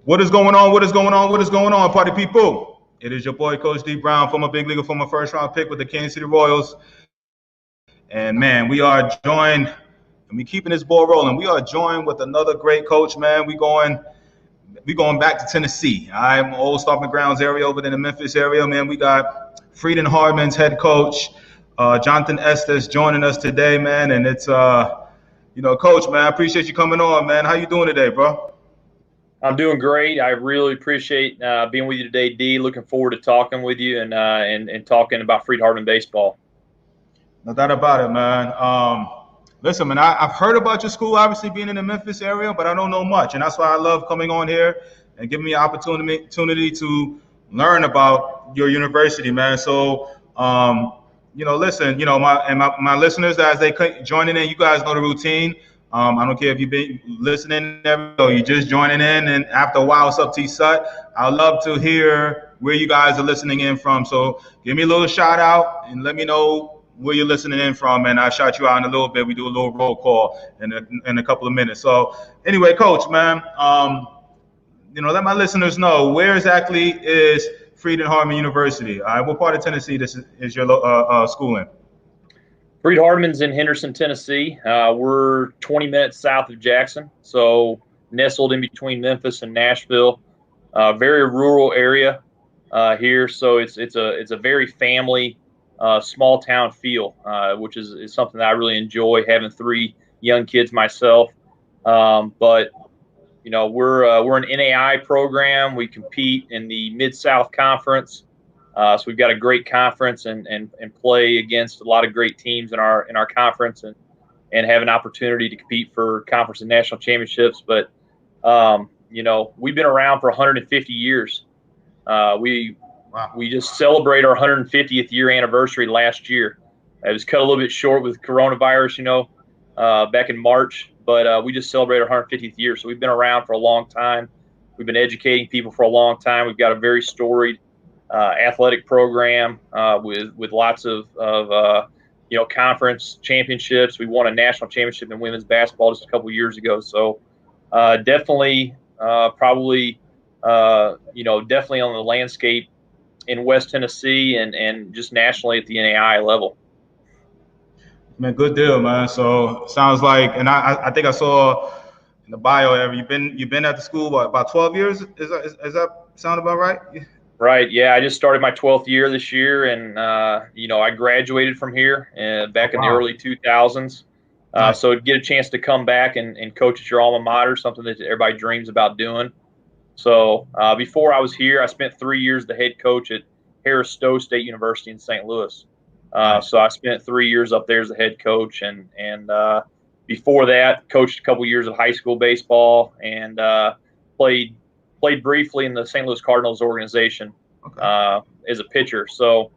What is going on? What is going on? What is going on, party people? It is your boy, Coach D Brown, former big leaguer, former first-round pick with the Kansas City Royals. And, man, we are joined, and we keeping this ball rolling. We are joined with another great coach, man. We going back to Tennessee. I'm old stomping grounds area over there in the Memphis area, man. We got Freed-Hardeman's head coach, Jonathan Estes, joining us today, man. And it's, Coach, man, I appreciate you coming on, man. How you doing today, bro? I'm doing great. I really appreciate being with you today, D. Looking forward to talking with you and talking about Freed-Hardeman baseball. No doubt about it, man. Listen, man, I've heard about your school, obviously being in the Memphis area, but I don't know much, and that's why I love coming on here and giving me an opportunity to learn about your university, man. So, listen, my listeners, as they joining in, you guys know the routine. I don't care if you've been listening or you're just joining in, and after a while, it's up to you, Sut. I'd love to hear where you guys are listening in from. So give me a little shout out and let me know where you're listening in from, and I'll shout you out in a little bit. We do a little roll call in a couple of minutes. So anyway, Coach, man, let my listeners know where exactly is Freed-Hardeman University. What part of Tennessee this is your school in? Freed-Hardeman's in Henderson, Tennessee. We're 20 minutes south of Jackson, so nestled in between Memphis and Nashville. Very rural area here, so it's a very family, small town feel, which is something that I really enjoy. Having 3 young kids myself, but we're an NAIA program. We compete in the Mid-South Conference. So we've got a great conference and play against a lot of great teams in our conference and have an opportunity to compete for conference and national championships. But we've been around for 150 years. We just celebrate our 150th year anniversary last year. It was cut a little bit short with coronavirus, back in March. But we just celebrated our 150th year. So we've been around for a long time. We've been educating people for a long time. We've got a very storied athletic program with lots of conference championships. We won a national championship in women's basketball just a couple years ago. So definitely on the landscape in West Tennessee and just nationally at the NAIA level. Man, good deal, man. So sounds like, and I think I saw in the bio area, you've been at the school about 12 years. Is that sound about right? Right. Yeah, I just started my 12th year this year, and I graduated from here back in the early 2000s. Nice. So to get a chance to come back and coach at your alma mater, something that everybody dreams about doing. So before I was here, I spent 3 years the head coach at Harris Stowe State University in St. Louis. Nice. So I spent 3 years up there as the head coach, and before that, coached a couple years of high school baseball and played briefly in the St. Louis Cardinals organization as a pitcher. So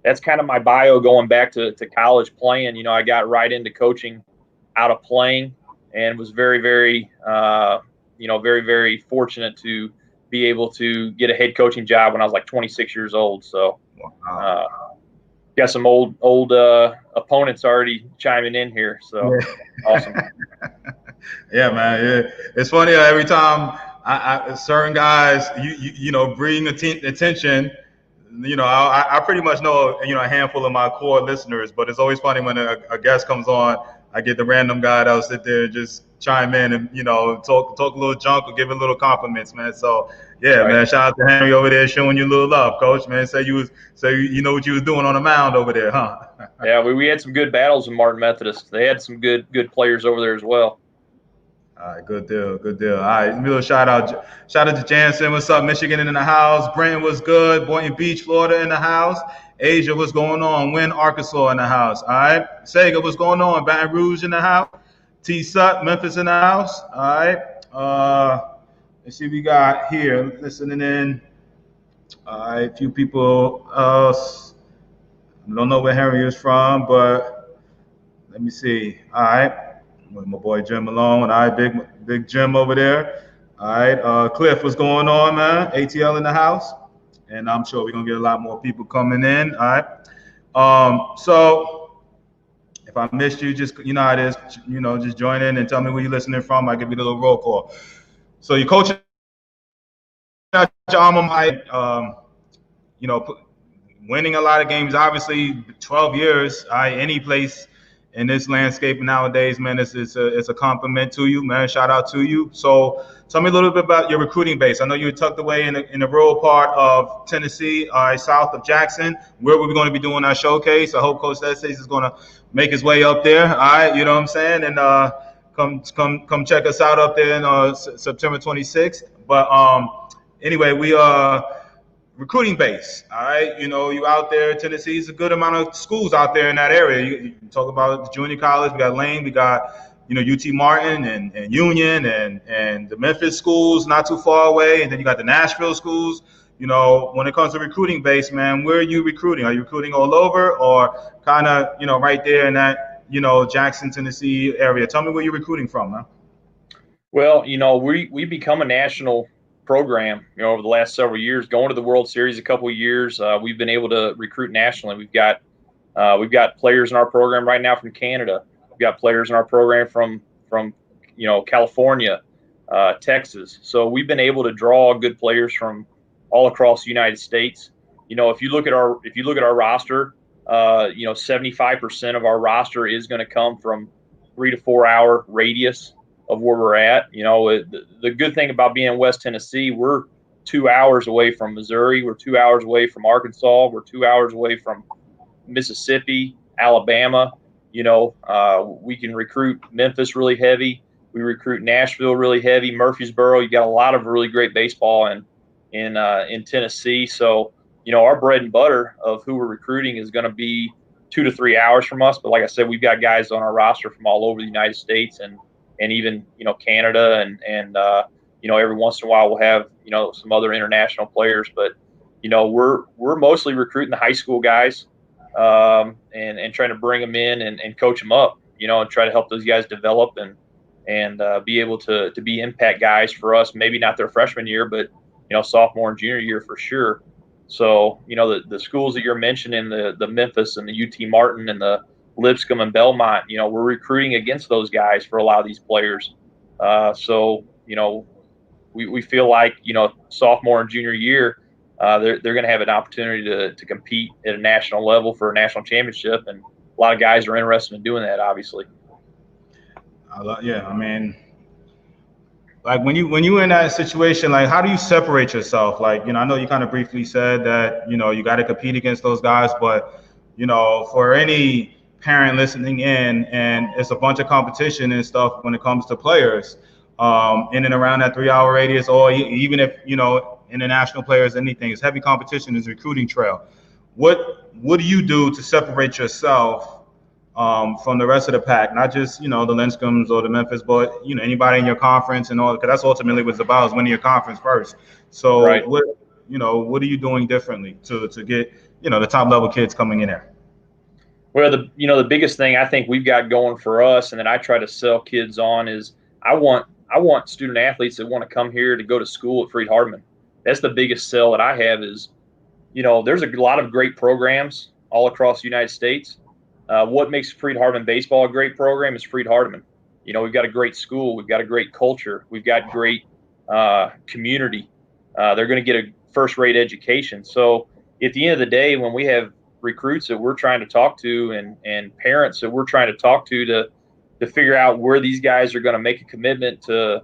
that's kind of my bio going back to college playing. I got right into coaching out of playing and was very, very, very, very fortunate to be able to get a head coaching job when I was like 26 years old. So got some old opponents already chiming in here. So yeah. Awesome. Yeah, man. Yeah. It's funny every time certain guys, bring attention. I pretty much know, a handful of my core listeners, but it's always funny when a guest comes on, I get the random guy that'll sit there and just chime in and, talk a little junk or give a little compliments, man. So, yeah, right. Man, shout out to Henry over there showing you a little love, Coach, man. Say you know what you was doing on the mound over there, huh? Yeah, we had some good battles with Martin Methodist. They had some good players over there as well. All right, good deal. All right, a little shout out to Jansen. What's up? Michigan in the house. Brent was good. Boynton Beach, Florida in the house. Asia, what's going on? Wynn, Arkansas in the house. All right. Sega, what's going on? Baton Rouge in the house. T. Sut, Memphis in the house. All right. Let's see what we got here. Listening in. All right, a few people else. I don't know where Henry is from, but let me see. All right. With my boy Jim Malone. All right, big Jim over there. All right, Cliff, what's going on, man? ATL in the house, and I'm sure we're gonna get a lot more people coming in. All right. So if I missed you, just how it is. Just join in and tell me where you're listening from. I give you a little roll call. So you're coaching at your alma mater, you know, winning a lot of games. Obviously, 12 years, any place in this landscape nowadays, man, it's a compliment to you, man. Shout out to you. So, tell me a little bit about your recruiting base. I know you're tucked away in the rural part of Tennessee, south of Jackson, where we're going to be doing our showcase. I hope Coach Estes is going to make his way up there. All right, you know what I'm saying, and come check us out up there on September 26th. But anyway, we recruiting base. All right, you know, you out there. Tennessee's a good amount of schools out there in that area. You talk about the junior college. We got Lane. We got UT Martin and Union and the Memphis schools not too far away, and then you got the Nashville schools. You know, when it comes to recruiting base, man, where are you recruiting? Are you recruiting all over, or kind of right there in that Jackson, Tennessee area? Tell me where you're recruiting from, man. Well, we become a national program, over the last several years, going to the World Series a couple of years. We've been able to recruit nationally. We've got players in our program right now from Canada. We've got players in our program from California, Texas. So we've been able to draw good players from all across the United States. If you look at our roster, 75% of our roster is going to come from 3 to 4 hour radius of where we're at. The good thing about being in West Tennessee, we're 2 hours away from Missouri. We're 2 hours away from Arkansas. We're 2 hours away from Mississippi, Alabama. We can recruit Memphis really heavy. We recruit Nashville really heavy. Murfreesboro, you got a lot of really great baseball in Tennessee. So, our bread and butter of who we're recruiting is going to be 2 to 3 hours from us. But like I said, we've got guys on our roster from all over the United States and even Canada and every once in a while we'll have some other international players. But we're mostly recruiting the high school guys and trying to bring them in and coach them up, and try to help those guys develop and be able to be impact guys for us. Maybe not their freshman year, but sophomore and junior year for sure. So the schools that you're mentioning, the Memphis and the UT Martin and the Lipscomb and Belmont, we're recruiting against those guys for a lot of these players. So we feel like sophomore and junior year, they're going to have an opportunity to compete at a national level for a national championship, and a lot of guys are interested in doing that, obviously. Yeah, I mean, like when you in that situation, like how do you separate yourself? Like, I know you kind of briefly said that, you got to compete against those guys, but, for any parent listening in, and it's a bunch of competition and stuff when it comes to players in and around that 3 hour radius, or even if, international players, anything, it's heavy competition, is recruiting trail. What do you do to separate yourself from the rest of the pack, not just the Linscombs or the Memphis, but anybody in your conference and all? Because that's ultimately what it's about, is winning your conference first. So right. what are you doing differently to get the top level kids coming in there? Well, the biggest thing I think we've got going for us, and that I try to sell kids on, is I want student athletes that want to come here to go to school at Freed-Hardeman. That's the biggest sell that I have. Is there's a lot of great programs all across the United States. What makes Freed-Hardeman baseball a great program is Freed-Hardeman. We've got a great school. We've got a great culture. We've got great community. They're going to get a first-rate education. So at the end of the day, when we have recruits that we're trying to talk to and parents that we're trying to talk to figure out where these guys are going to make a commitment to,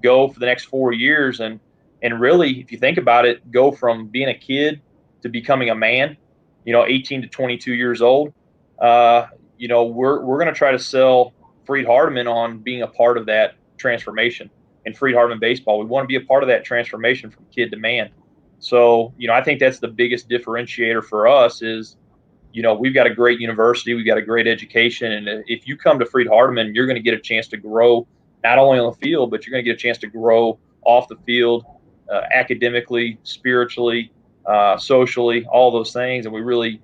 go for the next 4 years, and really, if you think about it, go from being a kid to becoming a man, 18 to 22 years old. We're going to try to sell Freed-Hardeman on being a part of that transformation. In Freed-Hardeman baseball, we want to be a part of that transformation from kid to man. So, I think that's the biggest differentiator for us is, we've got a great university, we've got a great education, and if you come to Freed-Hardeman, you're going to get a chance to grow not only on the field, but you're going to get a chance to grow off the field, academically, spiritually, socially, all those things. And we really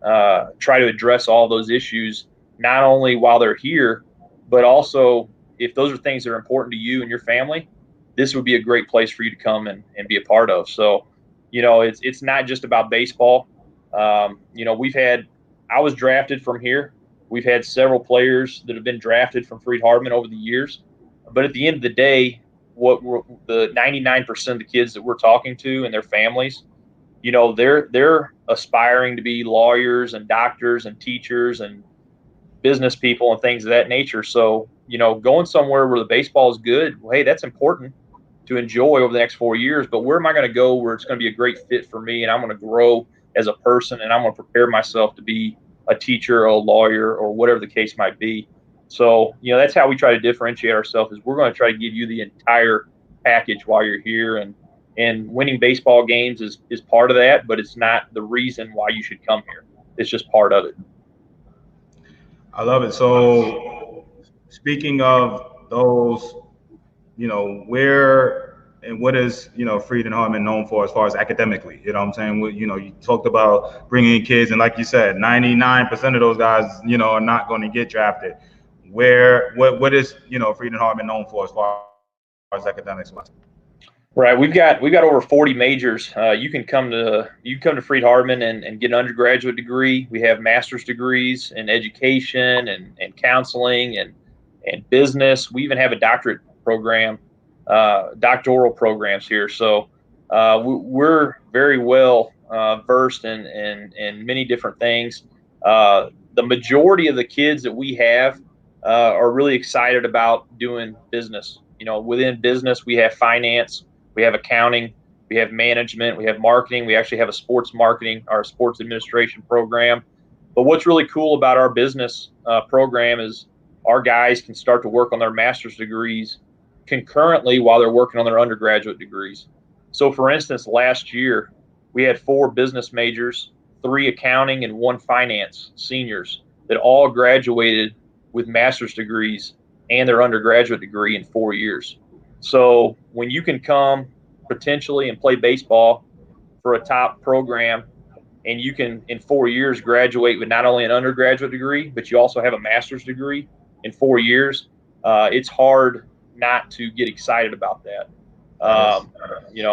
try to address all those issues, not only while they're here, but also if those are things that are important to you and your family, this would be a great place for you to come and be a part of. So, it's not just about baseball. I was drafted from here. We've had several players that have been drafted from Freed-Hardeman over the years. But at the end of the day, the 99% of the kids that we're talking to and their families, they're aspiring to be lawyers and doctors and teachers and business people and things of that nature. So, going somewhere where the baseball is good, well, hey, that's important to enjoy over the next 4 years. But where am I going to go where it's going to be a great fit for me, and I'm going to grow as a person, and I'm going to prepare myself to be a teacher or a lawyer or whatever the case might be. So, that's how we try to differentiate ourselves, is we're going to try to give you the entire package while you're here. And winning baseball games is part of that, but it's not the reason why you should come here. It's just part of it. I love it. So speaking of those, where and what is, Freed-Hardeman known for as far as academically? You know what I'm saying? You talked about bringing in kids, and like you said, 99% of those guys, are not going to get drafted. What is, Freed-Hardeman known for as far as academics wise? Right, we've got over 40 majors. You can come to Freed-Hardeman and get an undergraduate degree. We have master's degrees in education and counseling and business. We even have a doctorate program, doctoral programs here. So we're very well versed in many different things. The majority of the kids that we have are really excited about doing business. Within business, we have finance, we have accounting, we have management, we have marketing. We actually have a sports marketing, our sports administration program. But what's really cool about our business program is our guys can start to work on their master's degrees concurrently while they're working on their undergraduate degrees. So, for instance, last year we had 4 business majors, 3 accounting, and 1 finance seniors that all graduated with master's degrees and their undergraduate degree in 4 years. So when you can come potentially and play baseball for a top program, and you can in 4 years graduate with not only an undergraduate degree, but you also have a master's degree in 4 years, it's hard not to get excited about that.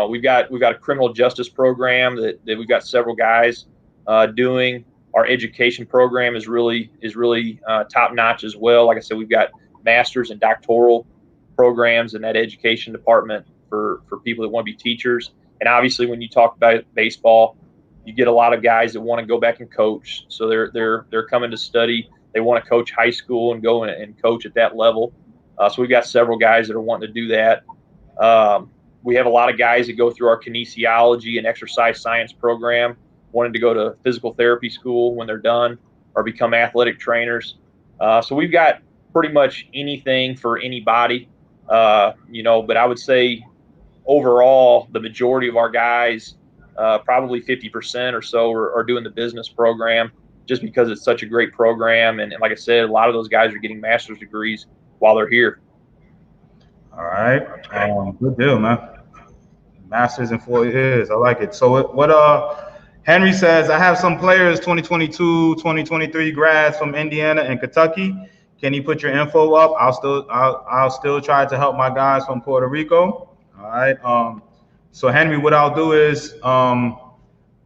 We've got a criminal justice program that we've got several guys doing. Our education program is really top notch as well. Like I said, we've got master's and doctoral programs in that education department for people that want to be teachers. And obviously, when you talk about baseball, you get a lot of guys that want to go back and coach. So they're coming to study. They want to coach high school and go and coach at that level. So we've got several guys that are wanting to do that. We have a lot of guys that go through our kinesiology and exercise science program, wanting to go to physical therapy school when they're done or become athletic trainers. So we've got pretty much anything for anybody, but I would say overall, the majority of our guys, probably 50% or so are doing the business program just because it's such a great program. And like I said, a lot of those guys are getting master's degrees while they're here. All right. Good deal, man. Masters in 4 years. I like it. So what Henry says, I have some players, 2022, 2023 grads from Indiana and Kentucky. Can you put your info up? I'll still try to help my guys from Puerto Rico. All right. So Henry, what I'll do is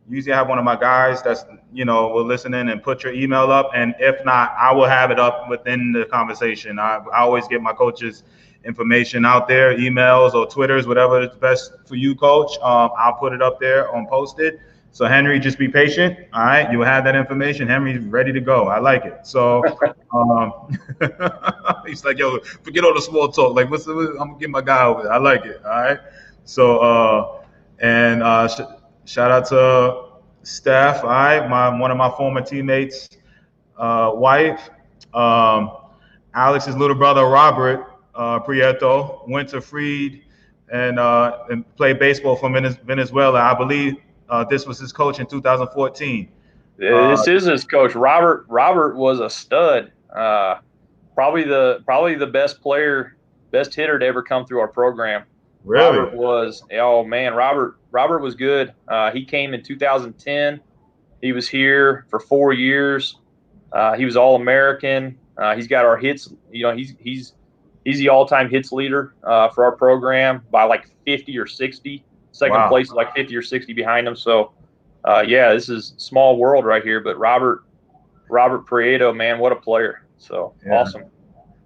usually I have one of my guys that's will listen in and put your email up, and if not, I will have it up within the conversation. I always get my coaches' information out there, emails or Twitters, whatever is best for you, Coach. I'll put it up there on posted. So Henry, just be patient. All right, you will have that information. Henry's ready to go. I like it. So he's like, yo, forget all the small talk. Like, I'm gonna get my guy over there. I like it. All right. So shout out to Steph. All right, one of my former teammates' wife. Alex's little brother Robert Prieto went to Freed and played baseball for Venezuela. I believe this was his coach in 2014. This is his coach. Robert was a stud. Probably the best hitter to ever come through our program. Really? Robert was. Oh man, Robert was good. He came in 2010. He was here for 4 years. He was All-American. He's got our hits. He's the all-time hits leader for our program by like 50 or 60. Second place is like 50 or 60 behind him. So, this is small world right here. But Robert Perera Do, man, what a player. So awesome.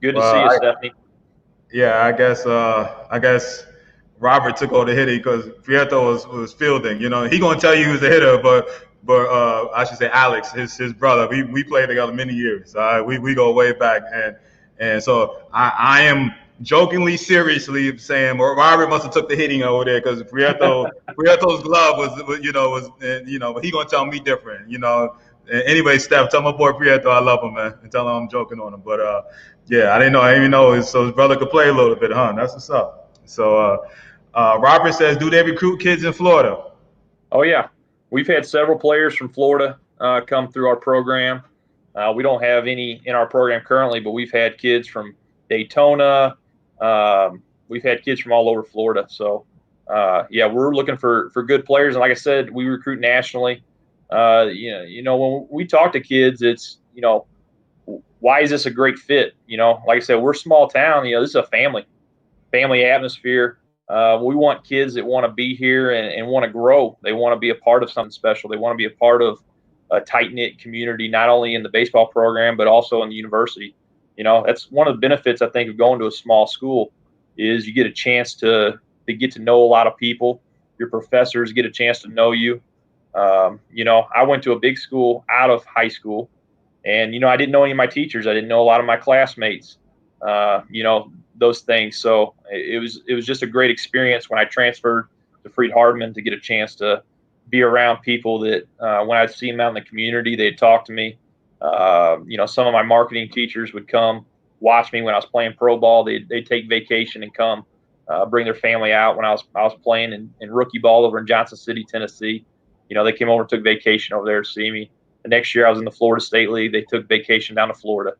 Good to see you, Stephanie. Yeah, I guess Robert took all the hitting because Prieto was fielding. You know, he gonna tell you he was a hitter, but I should say Alex, his brother. We played together many years. We go way back, and so I am jokingly, seriously saying, well, Robert must have took the hitting over there because Prieto's glove but he gonna tell me different. You know. Anyway, Steph, tell my boy Prieto I love him, man, and tell him I'm joking on him. But yeah, I didn't know. I didn't even know so his brother could play a little bit, huh? That's what's up. So Robert says, do they recruit kids in Florida? Oh yeah, we've had several players from Florida come through our program. We don't have any in our program currently, but we've had kids from Daytona. We've had kids from all over Florida. So yeah, we're looking for good players. And like I said, we recruit nationally. When we talk to kids, it's why is this a great fit? Like I said, we're a small town. This is a family atmosphere. We want kids that want to be here and want to grow. They want to be a part of something special. They want to be a part of a tight-knit community, not only in the baseball program, but also in the university. That's one of the benefits, I think, of going to a small school is you get a chance to get to know a lot of people. Your professors get a chance to know you. I went to a big school out of high school, and I didn't know any of my teachers. I didn't know a lot of my classmates. Those things. So it was just a great experience when I transferred to Freed-Hardeman to get a chance to be around people that when I'd see them out in the community, they'd talk to me. Some of my marketing teachers would come watch me when I was playing pro ball. They'd take vacation and come bring their family out when I was playing in rookie ball over in Johnson City, Tennessee. They came over and took vacation over there to see me. The next year I was in the Florida State League. They took vacation down to Florida.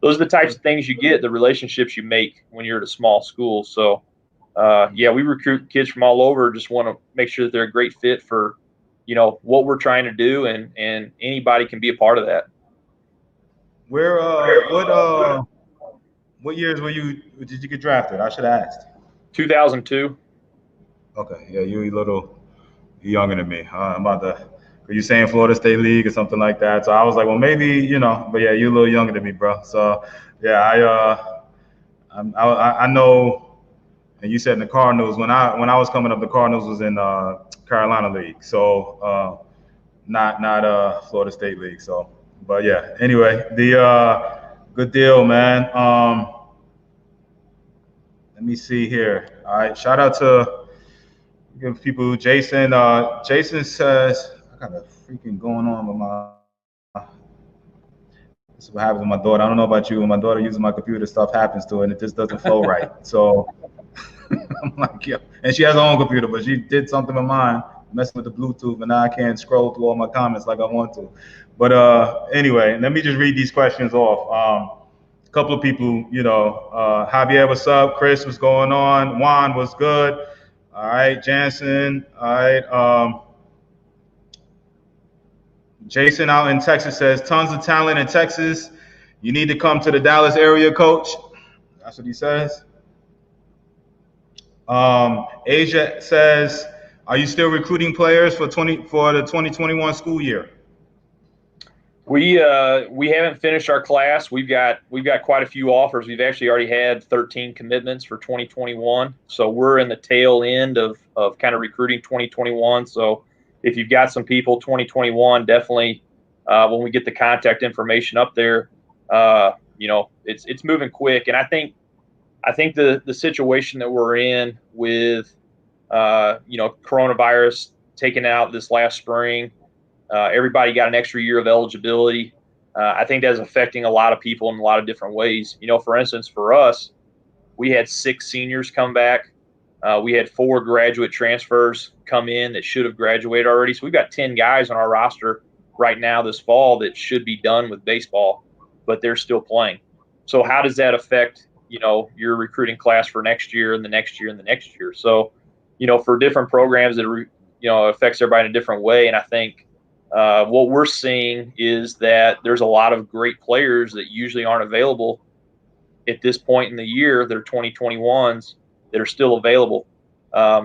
Those are the types of things you get, the relationships you make when you're at a small school. So, yeah, we recruit kids from all over. Just want to make sure that they're a great fit for, what we're trying to do, and anybody can be a part of that. Where what years did you get drafted? I should have asked. 2002. Okay, yeah, you younger than me. I'm about to. Are you saying Florida State League or something like that? So I was like, well, maybe but yeah, you're a little younger than me, bro. So yeah, I know. And you said in the Cardinals when I was coming up, the Cardinals was in Carolina League, so not Florida State League. So, but yeah. Anyway, the good deal, man. Let me see here. All right, shout out to give people. Jason. Jason says I got a freaking going on with my. This is what happens with my daughter. I don't know about you. When my daughter uses my computer, stuff happens to her, and it just doesn't flow right. So I'm like, yeah. And she has her own computer, but she did something with mine, messing with the Bluetooth, and now I can't scroll through all my comments like I want to. But anyway, let me just read these questions off. A couple of people, Javier, what's up? Chris, what's going on? Juan, what's good? All right, Jansen. All right. Jason out in Texas says, tons of talent in Texas. You need to come to the Dallas area, coach. That's what he says. Asia says, are you still recruiting players for the 2021 school year? We haven't finished our class. We've got quite a few offers. We've actually already had 13 commitments for 2021. So we're in the tail end of kind of recruiting 2021. So if you've got some people 2021, definitely when we get the contact information up there, it's moving quick. And I think the situation that we're in with coronavirus taken out this last spring, everybody got an extra year of eligibility. I think that's affecting a lot of people in a lot of different ways. For instance, for us, we had 6 seniors come back. We had 4 graduate transfers come in that should have graduated already. So we've got 10 guys on our roster right now this fall that should be done with baseball, but they're still playing. So how does that affect, your recruiting class for next year and the next year and the next year? So, for different programs that, affects everybody in a different way. And I think what we're seeing is that there's a lot of great players that usually aren't available at this point in the year. They're 2021s that are still available.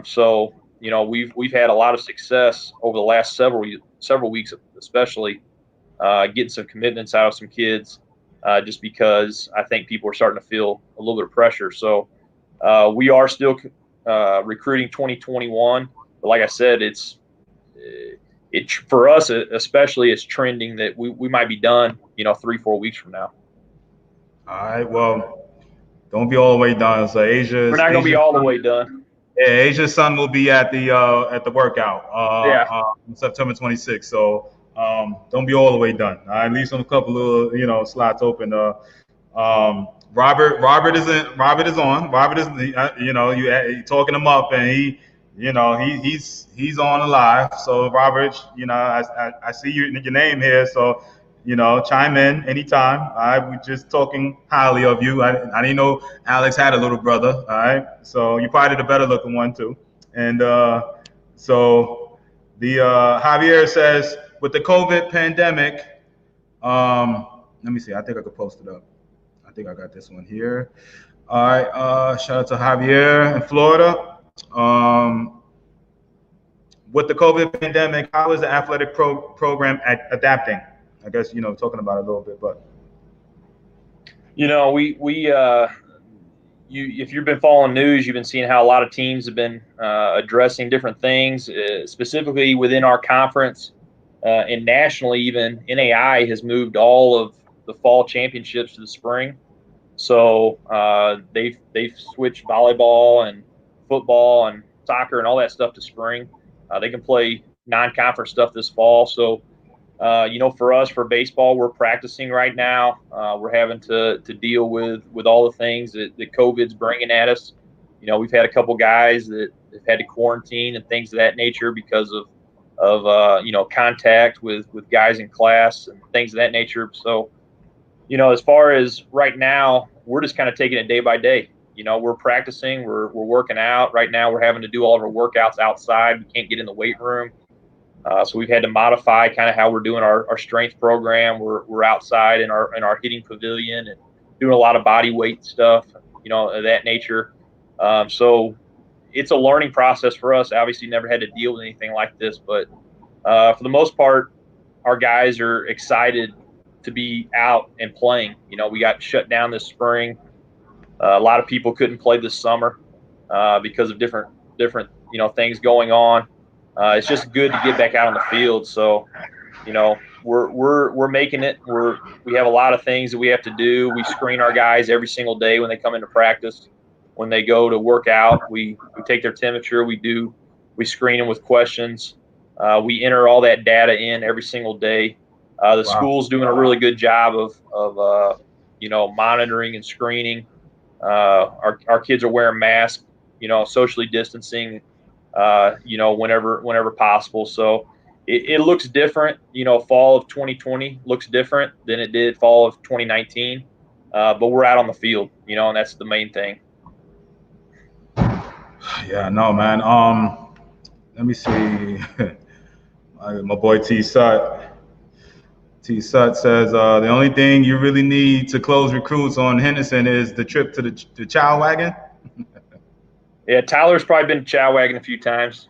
So we've had a lot of success over the last several weeks, especially getting some commitments out of some kids, just because I think people are starting to feel a little bit of pressure. So We are still recruiting 2021, but like I said, it for us especially is trending that we might be done, 3-4 weeks from now. All right. Well, don't be all the way done. So We're not going to be all the way done. Yeah, Asia's son will be at the workout on September 26th. So don't be all the way done. At least on a couple of slots open. Robert is on. Robert is you talking him up, and he's on the live. So Robert, I see your name here. So chime in anytime. We're just talking highly of you. I didn't know Alex had a little brother. All right, so you're probably the better looking one too. And so the Javier says, with the COVID pandemic, let me see. I think I could post it up. I think I got this one here. All right. Shout out to Javier in Florida. With the COVID pandemic, how is the athletic program adapting? I guess, talking about it a little bit, but. If you've been following news, you've been seeing how a lot of teams have been addressing different things, specifically within our conference and nationally. Even NAIA has moved all of the fall championships to the spring, so they've switched volleyball and football and soccer and all that stuff to spring. They can play non-conference stuff this fall. So, for us, for baseball, we're practicing right now. We're having to deal with all the things that COVID's bringing at us. We've had a couple guys that have had to quarantine and things of that nature because of contact with guys in class and things of that nature. So, as far as right now, we're just kind of taking it day by day. We're practicing, we're working out. Right now, we're having to do all of our workouts outside. We can't get in the weight room. So we've had to modify kind of how we're doing our strength program. We're outside in our hitting pavilion and doing a lot of body weight stuff, of that nature. So it's a learning process for us. Obviously, never had to deal with anything like this, but for the most part, our guys are excited to be out and playing. We got shut down this spring. A lot of people couldn't play this summer because of different things going on. It's just good to get back out on the field. So, we're making it. We have a lot of things that we have to do. We screen our guys every single day when they come into practice. When they go to work out, we take their temperature. We screen them with questions. We enter all that data in every single day. The school's doing a really good job of monitoring and screening. Our kids are wearing masks, socially distancing, whenever possible. So it looks different. Fall of 2020 looks different than it did fall of 2019. But we're out on the field, and that's the main thing. Yeah, no, man. Let me see. My boy T Sut says the only thing you really need to close recruits on Henderson is the trip to the Chow Wagon. Yeah, Tyler's probably been to Chow Wagon a few times.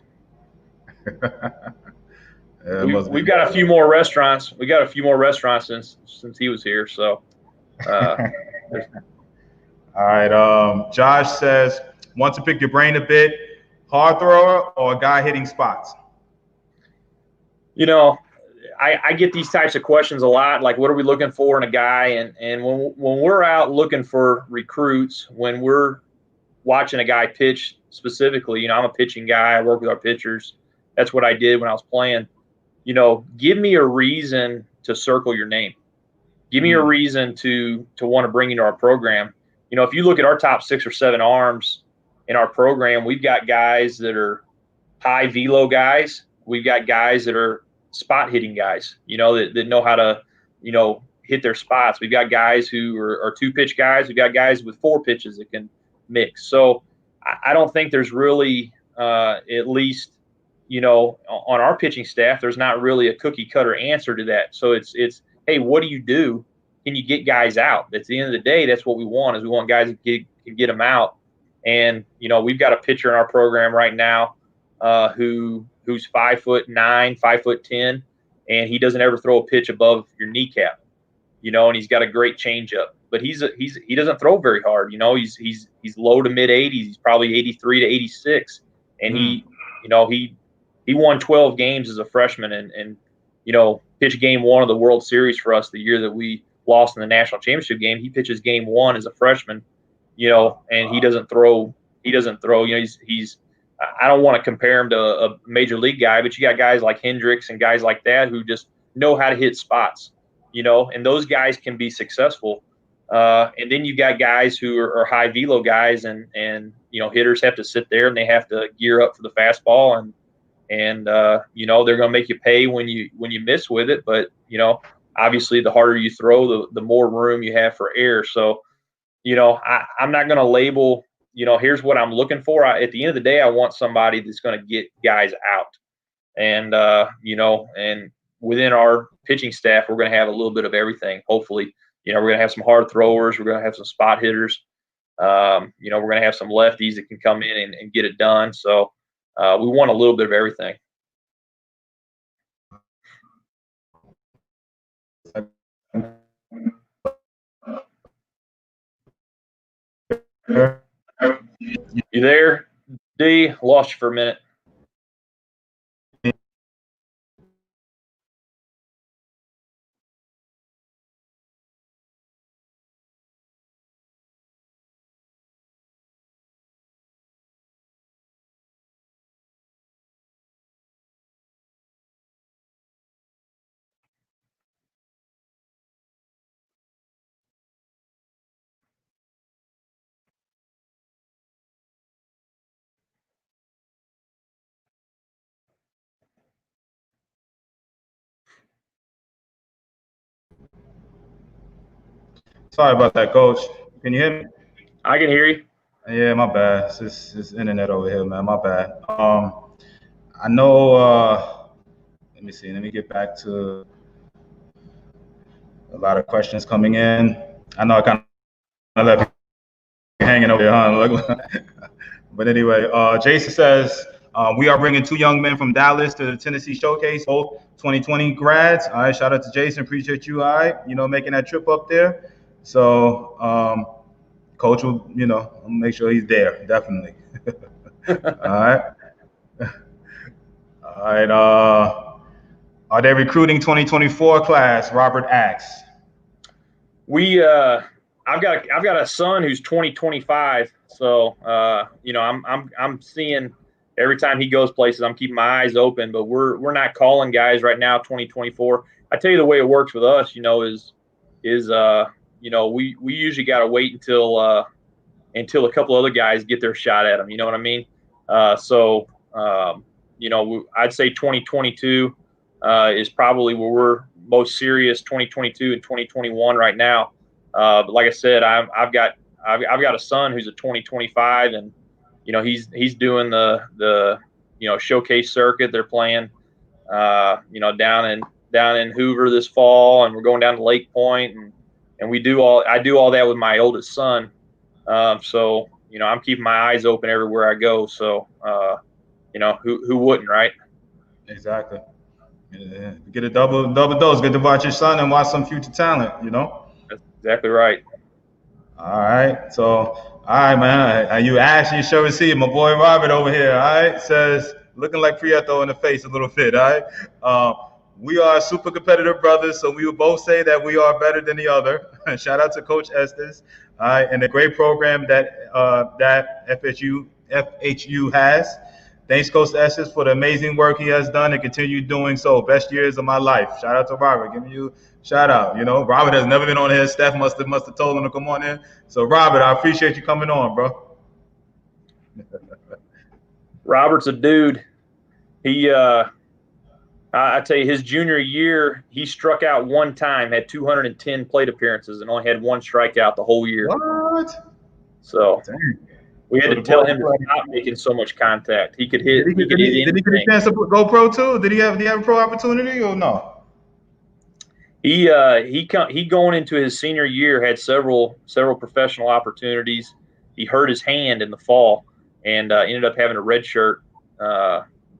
We've got a few more restaurants. We got a few more restaurants since he was here. So, all right. Josh says, want to pick your brain a bit, hard thrower or a guy hitting spots? I get these types of questions a lot. Like, what are we looking for in a guy? And when we're out looking for recruits, when we're watching a guy pitch specifically, I'm a pitching guy. I work with our pitchers. That's what I did when I was playing. Give me a reason to circle your name. Give me a reason to want to bring you to our program. If you look at our top 6 or 7 arms in our program, we've got guys that are high velo guys. We've got guys that are spot hitting guys, that know how to, hit their spots. We've got guys who are 2-pitch guys. We've got guys with 4 pitches that can mix. So I don't think there's really, at least, on our pitching staff, there's not really a cookie cutter answer to that. So it's, hey, what do you do? Can you get guys out? At the end of the day, that's what we want, is we want guys that can get them out. And, we've got a pitcher in our program right now who's 5'9", 5'10", and he doesn't ever throw a pitch above your kneecap, and he's got a great changeup. but he doesn't throw very hard. He's low to mid 80s. He's probably 83 to 86, and he won 12 games as a freshman, and pitched game 1 of the World Series for us the year that we lost in the national championship game. He pitches game 1 as a freshman, and he doesn't throw. He's I don't want to compare him to a major league guy, but you got guys like Hendricks and guys like that who just know how to hit spots, and those guys can be successful. And then you got guys who are high velo guys, and hitters have to sit there and they have to gear up for the fastball, and they're going to make you pay when you miss with it. But obviously the harder you throw, the more room you have for error. So I'm not going to label. Here's what I'm looking for. At the end of the day, I want somebody that's going to get guys out. And, and within our pitching staff, we're going to have a little bit of everything. Hopefully, we're going to have some hard throwers. We're going to have some spot hitters. We're going to have some lefties that can come in and get it done. So we want a little bit of everything. You there, D? Lost you for a minute. Sorry about that, Coach. Can you hear me? I can hear you. Yeah, my bad. It's internet over here, man. My bad. I know. Let me see. Let me get back to a lot of questions coming in. I know I kind of left you hanging over here, huh? But anyway, Jason says we are bringing 2 young men from Dallas to the Tennessee Showcase, both 2020 grads. All right, shout out to Jason. Appreciate you. All right, making that trip up there. So, Coach will, make sure he's there, definitely. All right. All right. Are they recruiting 2024 class? Robert asks. I've got a son who's 2025. So, I'm seeing every time he goes places, I'm keeping my eyes open, but we're not calling guys right now 2024. I tell you the way it works with us, we usually got to wait until a couple other guys get their shot at them. You know what I mean? I'd say 2022 is probably where we're most serious. 2022 and 2021 right now. But like I said, I've got a son who's a 2025, and he's doing the showcase circuit. They're playing down in Hoover this fall, and we're going down to Lake Point, and I do all that with my oldest son. So I'm keeping my eyes open everywhere I go. So who wouldn't, right? Exactly. Yeah. Get a double dose. Get to watch your son and watch some future talent. That's exactly right. All right. So, all right, man. You actually sure to see my boy Robert over here. All right, says looking like Prieto in the face a little bit. All right. We are super competitive brothers, so we will both say that we are better than the other. Shout out to Coach Estes, all right, and the great program that FHU has. Thanks, Coach Estes, for the amazing work he has done and continue doing so. Best years of my life. Shout out to Robert. Giving you a shout out. Robert has never been on here. Steph must have told him to come on in. So, Robert, I appreciate you coming on, bro. Robert's a dude. He, I tell you, his junior year, he struck out one time, had 210 plate appearances, and only had 1 strikeout the whole year. What? So. Dang. We had to tell him to stop making so much contact. He could hit. Did he get a chance to go pro too? Did he have a pro opportunity or no? He going into his senior year had several professional opportunities. He hurt his hand in the fall and ended up having a red shirt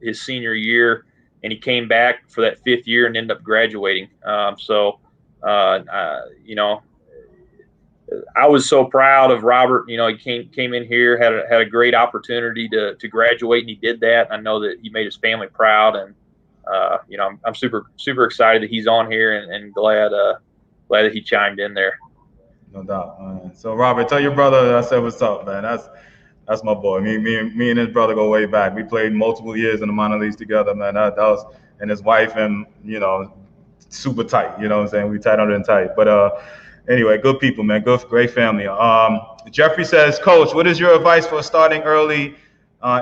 his senior year, and he came back for that 5th year and ended up graduating. I was so proud of Robert. You know, he came in here, had a great opportunity to graduate, and he did that. I know that he made his family proud, and you know, I'm super excited that he's on here, and glad that he chimed in there. No doubt, man. So Robert, tell your brother I said what's up, man. That's my boy. Me and his brother go way back. We played multiple years in the minor leagues together, man. That was, and his wife, and you know, super tight. You know what I'm saying? We tight under and tight. But anyway, good people, man. Great family. Jeffrey says, Coach, what is your advice for starting early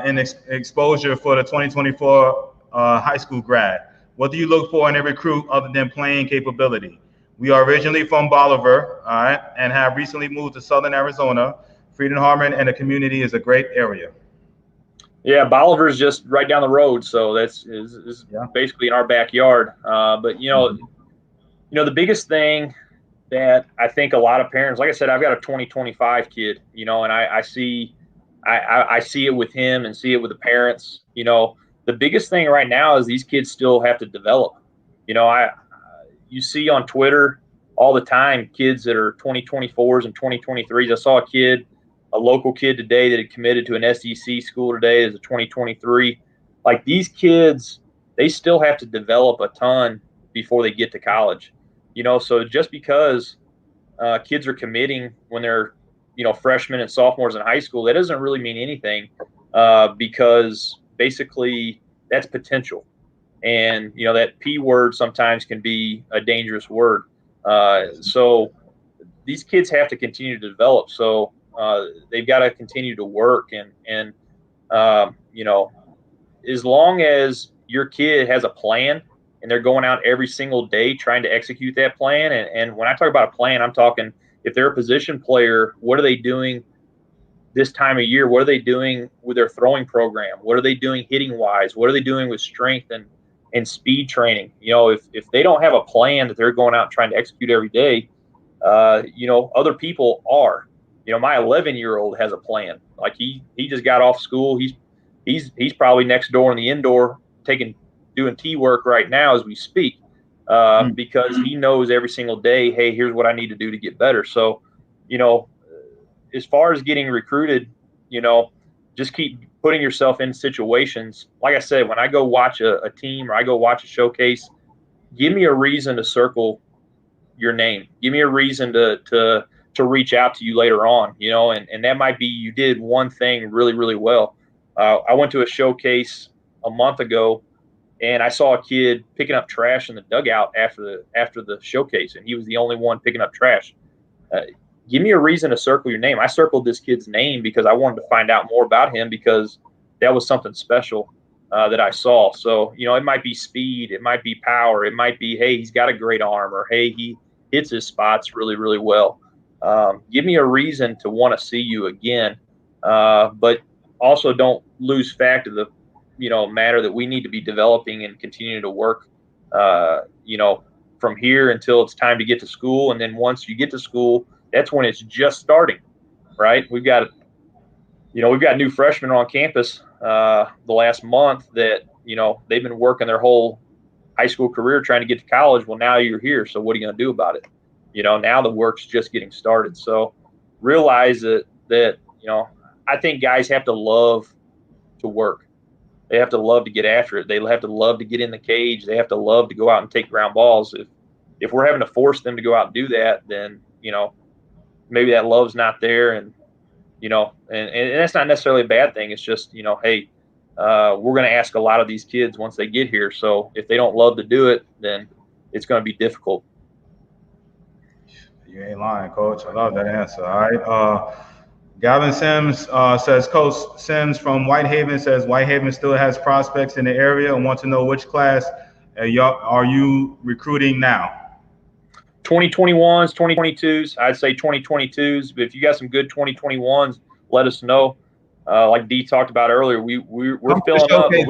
in exposure for the 2024 high school grad? What do you look for in a recruit other than playing capability? We are originally from Bolivar, all right, and have recently moved to Southern Arizona. Freed-Hardeman and the community is a great area. Yeah, Bolivar is just right down the road, so that's basically in our backyard. But you know, the biggest thing that I think a lot of parents, like I said, I've got a 2025 kid, you know, and I see it with him and see it with the parents. You know, the biggest thing right now is these kids still have to develop. You know, you see on Twitter all the time kids that are 2024s and 2023s. I saw a local kid today that had committed to an SEC school today as a 2023. Like, these kids, they still have to develop a ton before they get to college. You know, so just because kids are committing when they're, you know, freshmen and sophomores in high school, that doesn't really mean anything because basically that's potential. And, you know, that P word sometimes can be a dangerous word. So these kids have to continue to develop. So they've got to continue to work. And you know, as long as your kid has a plan and they're going out every single day trying to execute that plan. And when I talk about a plan, I'm talking if they're a position player, what are they doing this time of year? What are they doing with their throwing program? What are they doing hitting wise? What are they doing with strength and speed training? You know, if they don't have a plan that they're going out and trying to execute every day, you know, other people are. You know, my 11-year-old has a plan. Like he just got off school. He's probably next door in the indoor doing tee work right now as we speak, because he knows every single day, hey, here's what I need to do to get better. So, you know, as far as getting recruited, you know, just keep putting yourself in situations. Like I said, when I go watch a team or I go watch a showcase, give me a reason to circle your name. Give me a reason to reach out to you later on, you know, and that might be you did one thing really, really well. I went to a showcase a month ago and I saw a kid picking up trash in the dugout after the showcase, and he was the only one picking up trash. Give me a reason to circle your name. I circled this kid's name because I wanted to find out more about him because that was something special that I saw. So, you know, it might be speed, it might be power, it might be, hey, he's got a great arm, or hey, he hits his spots really, really well. Give me a reason to want to see you again, but also don't lose fact of the, you know, matter that we need to be developing and continuing to work, you know, from here until it's time to get to school. And then once you get to school, that's when it's just starting, right? We've got new freshmen on campus the last month that, you know, they've been working their whole high school career trying to get to college. Well, now you're here. So what are you going to do about it? You know, now the work's just getting started. So realize that, you know, I think guys have to love to work. They have to love to get after it. They have to love to get in the cage. They have to love to go out and take ground balls. If we're having to force them to go out and do that, then, you know, maybe that love's not there. And, you know, and that's not necessarily a bad thing. It's just, you know, hey, we're going to ask a lot of these kids once they get here. So if they don't love to do it, then it's going to be difficult. You ain't lying, Coach. I love that answer. All right. Gavin Sims says, Coach Sims from Whitehaven says Whitehaven still has prospects in the area and want to know which class are you recruiting now? 2021s, 2022s. I'd say 2022s. But if you got some good 2021s, let us know. Like D talked about earlier, we're filling up, but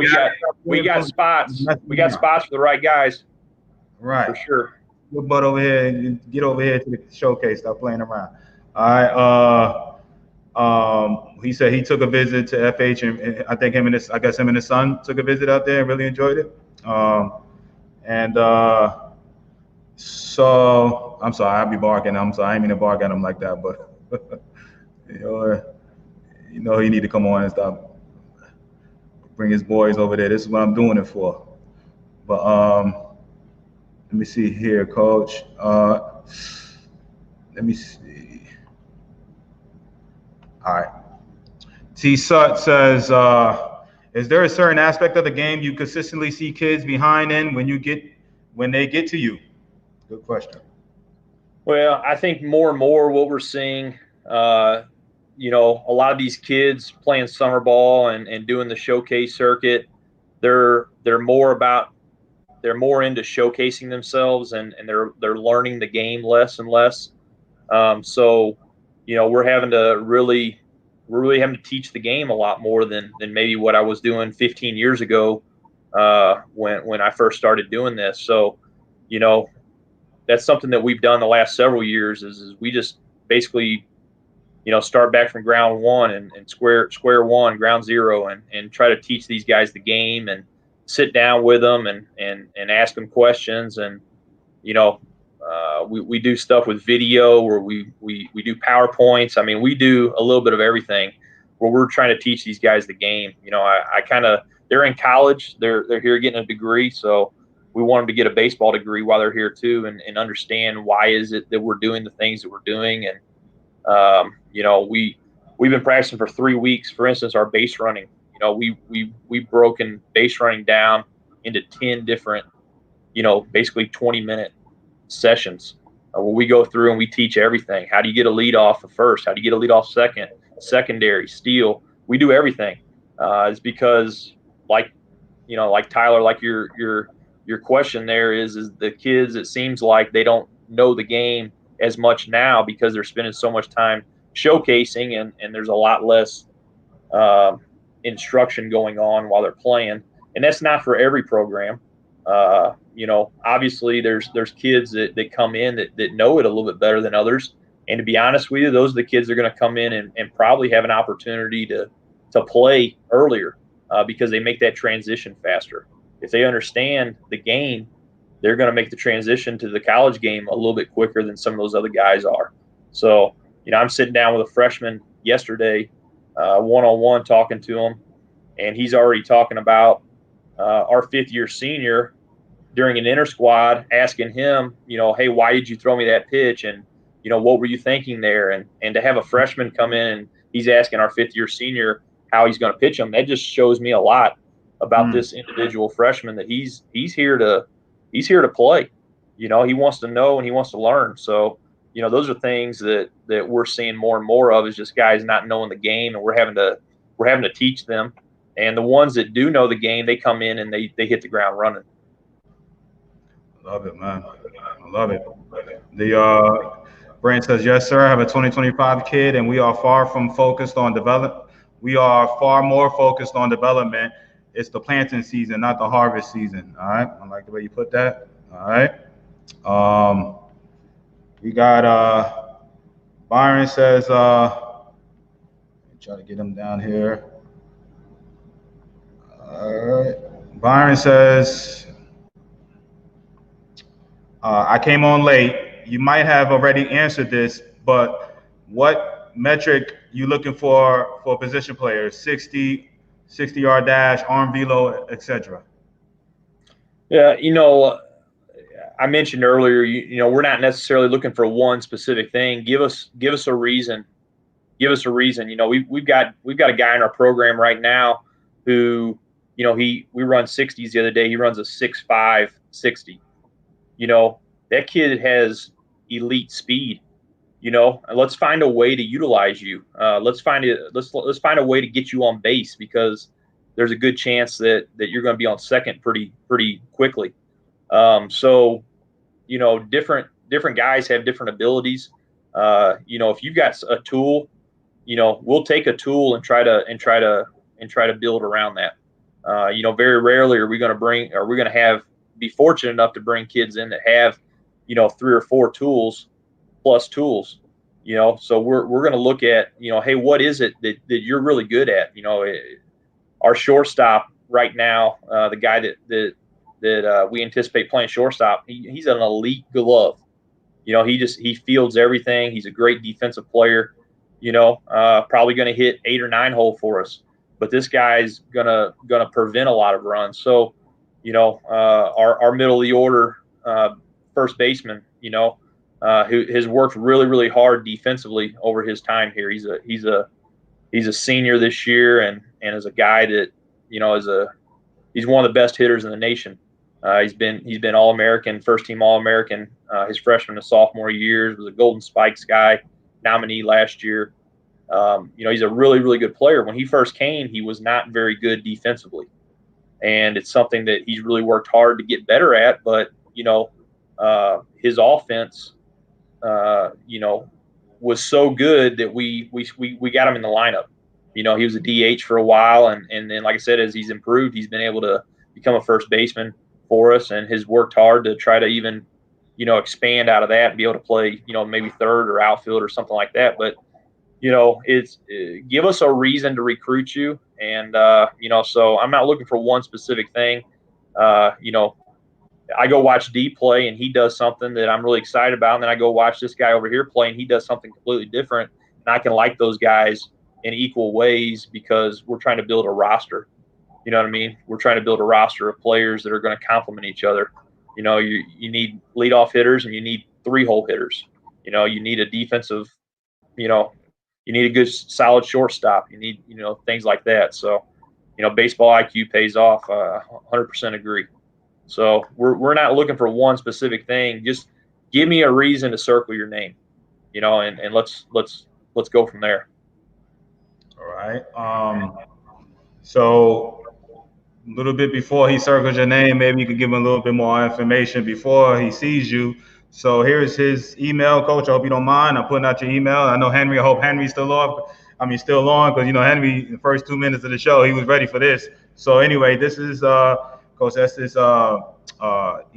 we got spots. We got spots for the right guys. Right. For sure. Your butt over here and get over here to the showcase. Stop playing around. All right. He said he took a visit to FH, and I think him and his son took a visit out there and really enjoyed it. So I'm sorry, I'll be barking. I'm sorry, I ain't mean to bark at him like that, but you know he need to come on and stop, bring his boys over there. This is what I'm doing it for. But let me see here, Coach. Let me see. All right. T. Sut says, is there a certain aspect of the game you consistently see kids behind in when they get to you? Good question. Well, I think more and more what we're seeing, a lot of these kids playing summer ball and doing the showcase circuit, they're more into showcasing themselves and they're learning the game less and less. So, we're really having to teach the game a lot more than maybe what I was doing 15 years ago when I first started doing this. So, that's something that we've done the last several years is we just basically start back from ground one and square one, ground zero, and try to teach these guys the game and sit down with them and ask them questions. And we do stuff with video where we do PowerPoints. I mean, we do a little bit of everything where we're trying to teach these guys the game. I kind of, they're in college, they're here getting a degree, so we want them to get a baseball degree while they're here too, and understand why is it that we're doing the things that we're doing. And we've been practicing for 3 weeks. For instance, our base running. We've broken base running down into 10 different, basically 20-minute sessions where we go through and we teach everything. How do you get a lead off of first? How do you get a lead off second, secondary, steal? We do everything. It's because like Tyler, like your question there is the kids, it seems like they don't know the game as much now because they're spending so much time showcasing and there's a lot less instruction going on while they're playing. And that's not for every program. Obviously there's kids that come in that know it a little bit better than others. And to be honest with you, those are the kids that are going to come in and probably have an opportunity to play earlier because they make that transition faster. If they understand the game, they're going to make the transition to the college game a little bit quicker than some of those other guys are. So, I'm sitting down with a freshman yesterday, one-on-one talking to him, and he's already talking about our fifth-year senior during an inter-squad, asking him, hey, why did you throw me that pitch? And, what were you thinking there? And to have a freshman come in and he's asking our fifth-year senior how he's going to pitch him, that just shows me a lot about this individual freshman, that he's here to play. He wants to know and he wants to learn. So, those are things that we're seeing more and more of, is just guys not knowing the game, and we're having to teach them. And the ones that do know the game, they come in and they hit the ground running. Love it, man. I love it. Bryon says, yes, sir. I have a 2025 kid, and we are far more focused on development. It's the planting season, not the harvest season. All right. I like the way you put that. All right. We got Byron says, try to get him down here. All right. Byron says, I came on late. You might have already answered this, but what metric you looking for position players? 60-yard dash, arm velo, etc. Yeah, I mentioned earlier, we're not necessarily looking for one specific thing. Give us a reason. Give us a reason. We've got a guy in our program right now who, we run 60s the other day. He runs a 6.5 60. That kid has elite speed. And let's find a way to utilize you. Let's find a way to get you on base, because there's a good chance that you're going to be on second pretty quickly. So, different guys have different abilities. If you've got a tool, we'll take a tool and try to build around that. Very rarely are we going to be fortunate enough to bring kids in that have, 3 or 4 tools plus tools. So we're going to look at, hey, what is it that you're really good at? Our shortstop right now, the guy that that we anticipate playing shortstop. He's an elite glove. He fields everything. He's a great defensive player. Probably going to hit 8 or 9 hole for us. But this guy's gonna prevent a lot of runs. So, our middle of the order first baseman, who has worked really, really hard defensively over his time here. He's a senior this year, and is a guy that he's one of the best hitters in the nation. He's been All-American, first team All-American his freshman and sophomore years. Was a Golden Spikes guy, nominee last year. He's a really, really good player. When he first came, he was not very good defensively, and it's something that he's really worked hard to get better at. But his offense, was so good that we got him in the lineup. He was a DH for a while, and then, like I said, as he's improved, he's been able to become a first baseman for us, and has worked hard to try to even, expand out of that and be able to play, maybe third or outfield or something like that. But, it's give us a reason to recruit you. And, so I'm not looking for one specific thing. I go watch D play and he does something that I'm really excited about. And then I go watch this guy over here play and he does something completely different. And I can like those guys in equal ways because we're trying to build a roster. You know what I mean? We're trying to build a roster of players that are going to complement each other. You need leadoff hitters and you need 3-hole hitters. You need a defensive, you need a good solid shortstop. You need, things like that. So, baseball IQ pays off. 100% agree. So we're not looking for one specific thing. Just give me a reason to circle your name, and let's go from there. All right. So a little bit before he circles your name, maybe you could give him a little bit more information before he sees you. So here's his email, Coach. I hope you don't mind. I'm putting out your email. I know Henry. I hope Henry's still on. Still on, because Henry, in the first 2 minutes of the show, he was ready for this. So anyway, this is Coach Estes'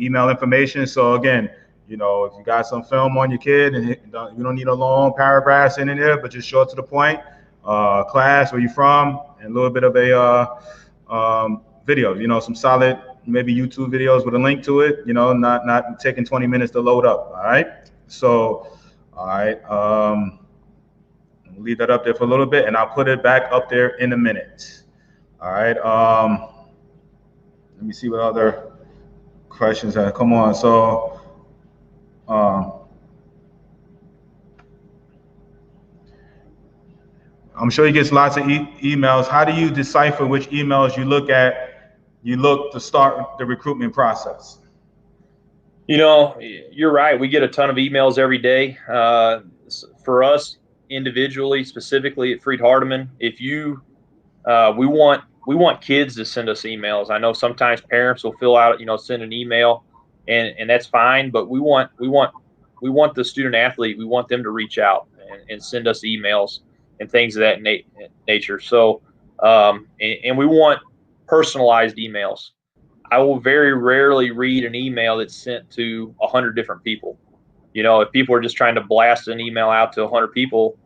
email information. So again, if you got some film on your kid and you don't need a long paragraphs in there, but just short to the point. Class, where you from, and a little bit of a video. Some solid, maybe YouTube videos with a link to it. Not taking 20 minutes to load up. All right. So, all right. Leave that up there for a little bit, and I'll put it back up there in a minute. All right. Let me see what other questions have come on. So, I'm sure he gets lots of emails. How do you decipher which emails you look to start the recruitment process? You're right. We get a ton of emails every day. For us individually, specifically at Freed-Hardeman, we want kids to send us emails. I know sometimes parents will fill out, send an email, and that's fine. But we want the student athlete. We want them to reach out and send us emails and things of that nature. So, and we want personalized emails. I will very rarely read an email that's sent to 100 different people. If people are just trying to blast an email out to 100 people,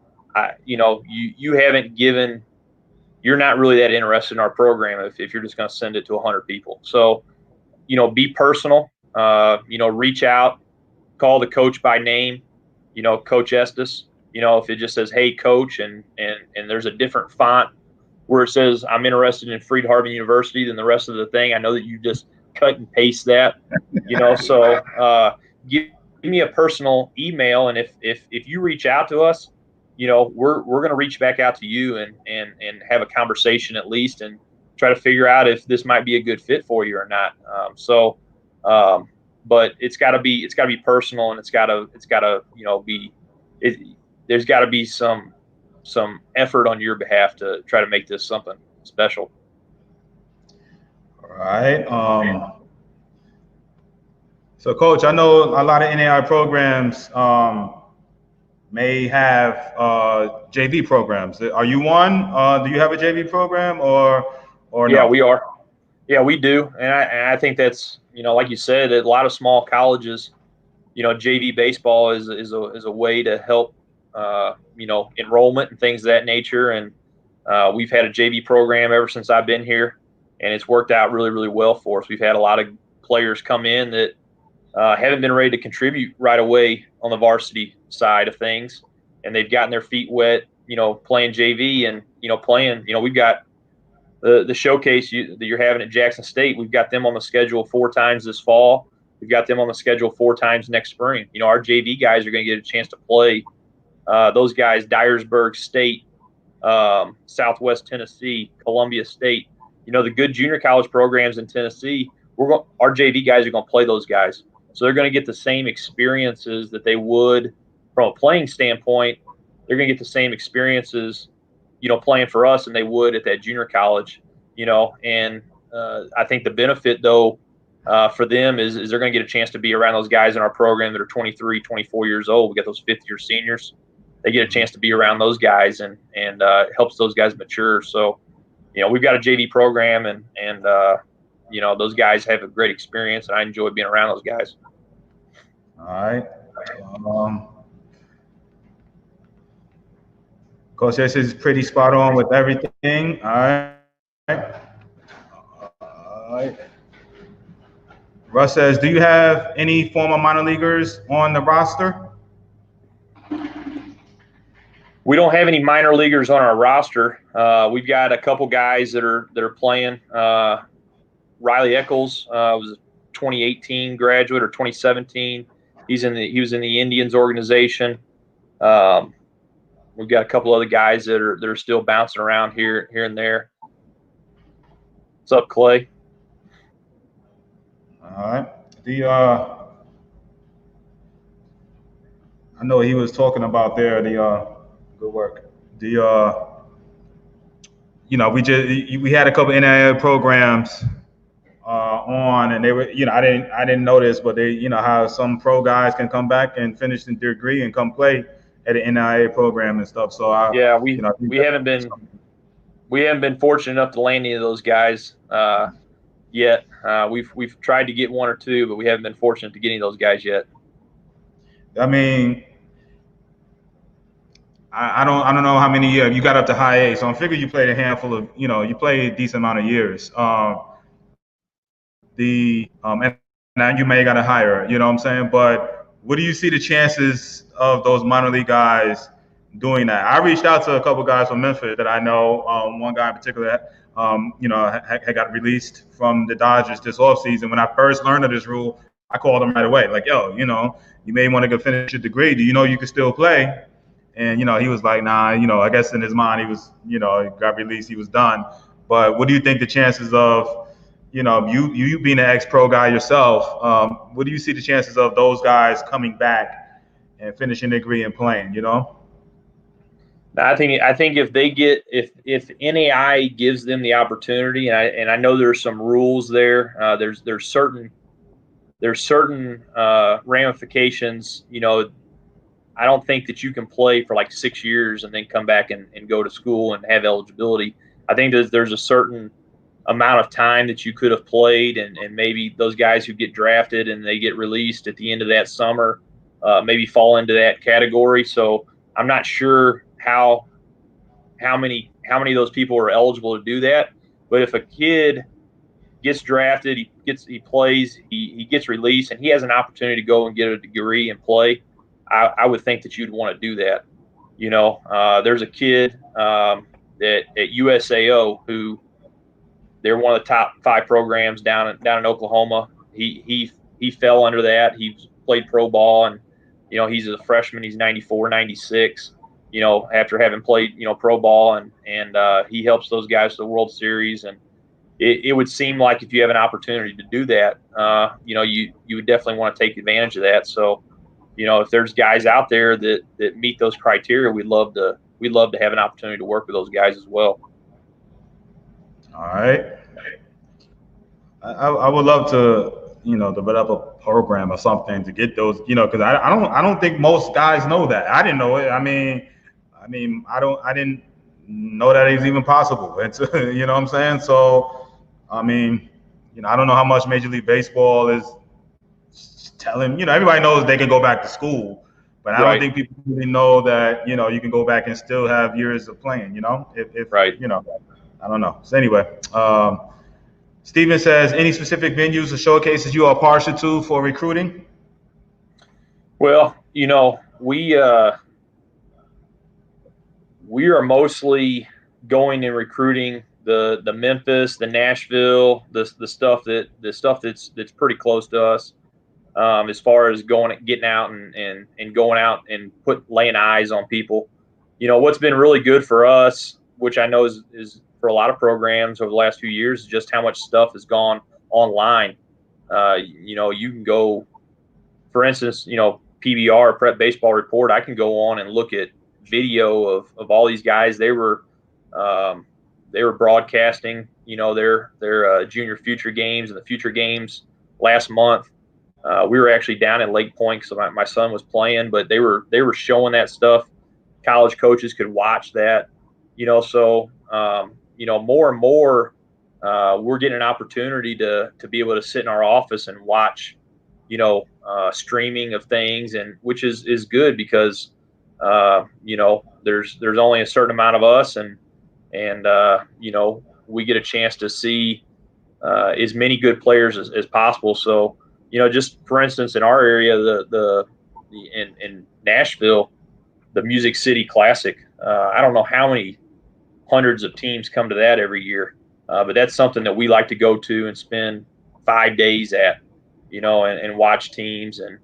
you haven't given. You're not really that interested in our program if you're just going to send it to 100 people. So, be personal. Reach out, call the coach by name. Coach Estes. If it just says, "Hey, Coach," and there's a different font where it says, "I'm interested in Freed-Hardeman University," than the rest of the thing. I know that you just cut and paste that. So give me a personal email, and if you reach out to us, we're going to reach back out to you and have a conversation at least, and try to figure out if this might be a good fit for you or not. But it's got to be personal, and it's got to be. There's got to be some effort on your behalf to try to make this something special. All right. So, Coach, I know a lot of NAIA programs may have JV programs. Are you one? Do you have a JV program or yeah, no? we are. Yeah, we do, and I think that's like you said, a lot of small colleges, JV baseball is a way to help enrollment and things of that nature. And we've had a JV program ever since I've been here, and it's worked out really, really well for us. We've had a lot of players come in that haven't been ready to contribute right away on the varsity side of things, and they've gotten their feet wet, playing JV and playing. We've got the showcase that you're having at Jackson State. We've got them on the schedule 4 times this fall. We've got them on the schedule 4 times next spring. Our JV guys are going to get a chance to play those guys: Dyersburg State, Southwest Tennessee, Columbia State. The good junior college programs in Tennessee. Our JV guys are going to play those guys. So they're going to get the same experiences that they would from a playing standpoint. They're going to get the same experiences, playing for us, and they would at that junior college, And I think the benefit, though, for them is they're going to get a chance to be around those guys in our program that are 23, 24 years old. We got those fifth-year seniors. They get a chance to be around those guys, and it helps those guys mature. So, we've got a JV program, and those guys have a great experience, and I enjoy being around those guys. All right. Coach S is pretty spot on with everything. All right. Russ says, do you have any former minor leaguers on the roster? We don't have any minor leaguers on our roster. We've got a couple guys that are playing. Riley Eccles was a 2018 graduate or 2017. He was in the Indians organization. We've got a couple other guys that are still bouncing around here and there. What's up, Clay? All right. I know he was talking about there good work. We had a couple NAIA programs on, and they were, I didn't know this, but they, how some pro guys can come back and finish their degree and come play at an NAIA program and stuff. So we haven't been fortunate enough to land any of those guys yet. We've tried to get 1 or 2, but we haven't been fortunate to get any of those guys yet. I mean, I don't know how many years you got up to high A, so I figure you played a handful of, you played a decent amount of years. And now you may got to hire, you know what I'm saying? But what do you see the chances of those minor league guys doing that? I reached out to a couple guys from Memphis that I know. One guy in particular, had got released from the Dodgers this offseason. When I first learned of this rule, I called him right away, like, yo, you may want to go finish your degree. Do you know you can still play? And, he was like, nah, I guess in his mind he was, he got released, he was done. But what do you think the chances of, you being an ex-pro guy yourself, what do you see the chances of those guys coming back and finishing their degree and playing, I think if they get if NAIA gives them the opportunity, and I know there's some rules there. There's certain ramifications. I don't think that you can play for like 6 years and then come back and go to school and have eligibility. I think there's a certain amount of time that you could have played, and maybe those guys who get drafted and they get released at the end of that summer maybe fall into that category. So I'm not sure how many of those people are eligible to do that. But if a kid gets drafted, he plays, he gets released, and he has an opportunity to go and get a degree and play, I would think that you'd want to do that. There's a kid at USAO who they're one of the top 5 programs down in Oklahoma. He fell under that. He played pro ball, and he's a freshman. He's 94, 96. After having played pro ball, and he helps those guys to the World Series. And it would seem like if you have an opportunity to do that, you would definitely want to take advantage of that. So, if there's guys out there that meet those criteria, we'd love to have an opportunity to work with those guys as well. All right. I would love to, develop a program or something to get those, because I don't think most guys know that. I didn't know it. I didn't know that it was even possible. It's, you know what I'm saying? So, I don't know how much Major League Baseball is telling, everybody knows they can go back to school, but I don't think people really know that, you can go back and still have years of playing, if right. I don't know. So anyway, Steven says, any specific venues or showcases you are partial to for recruiting? Well, we are mostly going and recruiting the Memphis, the Nashville, the stuff that's pretty close to us. As far as getting out and going out and laying eyes on people. What's been really good for us, which I know is for a lot of programs over the last few years, is just how much stuff has gone online. You can go, for instance, PBR, Prep Baseball Report. I can go on and look at video of all these guys. They were broadcasting, their junior future games and the future games last month. We were actually down in Lake Point, so my son was playing, but they were showing that stuff. College coaches could watch that, so more and more we're getting an opportunity to be able to sit in our office and watch, streaming of things, and which is good because there's only a certain amount of us, and we get a chance to see as many good players as possible. So just for instance, in our area, in Nashville, the Music City Classic. I don't know how many hundreds of teams come to that every year, but that's something that we like to go to and spend 5 days at, and watch teams. And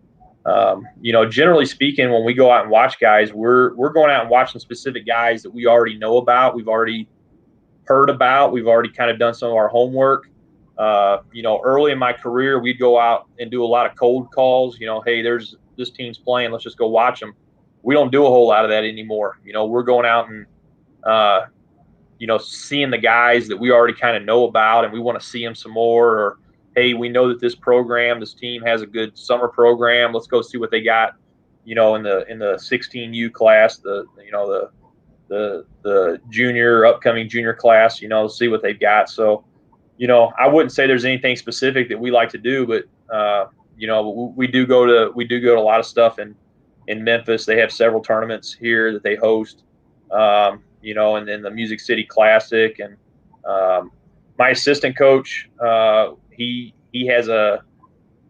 generally speaking, when we go out and watch guys, we're going out and watching specific guys that we already know about, we've already heard about, we've already kind of done some of our homework. Early in my career, we'd go out and do a lot of cold calls. Hey, there's this team's playing, let's just go watch them. We don't do a whole lot of that anymore. We're going out and, seeing the guys that we already kind of know about, and we want to see them some more. Or, hey, we know that this team has a good summer program. Let's go see what they got, in the 16U class, the upcoming junior class, see what they've got. So, I wouldn't say there's anything specific that we like to do, but we do go to a lot of stuff in Memphis. They have several tournaments here that they host, and then the Music City Classic. And my assistant coach, he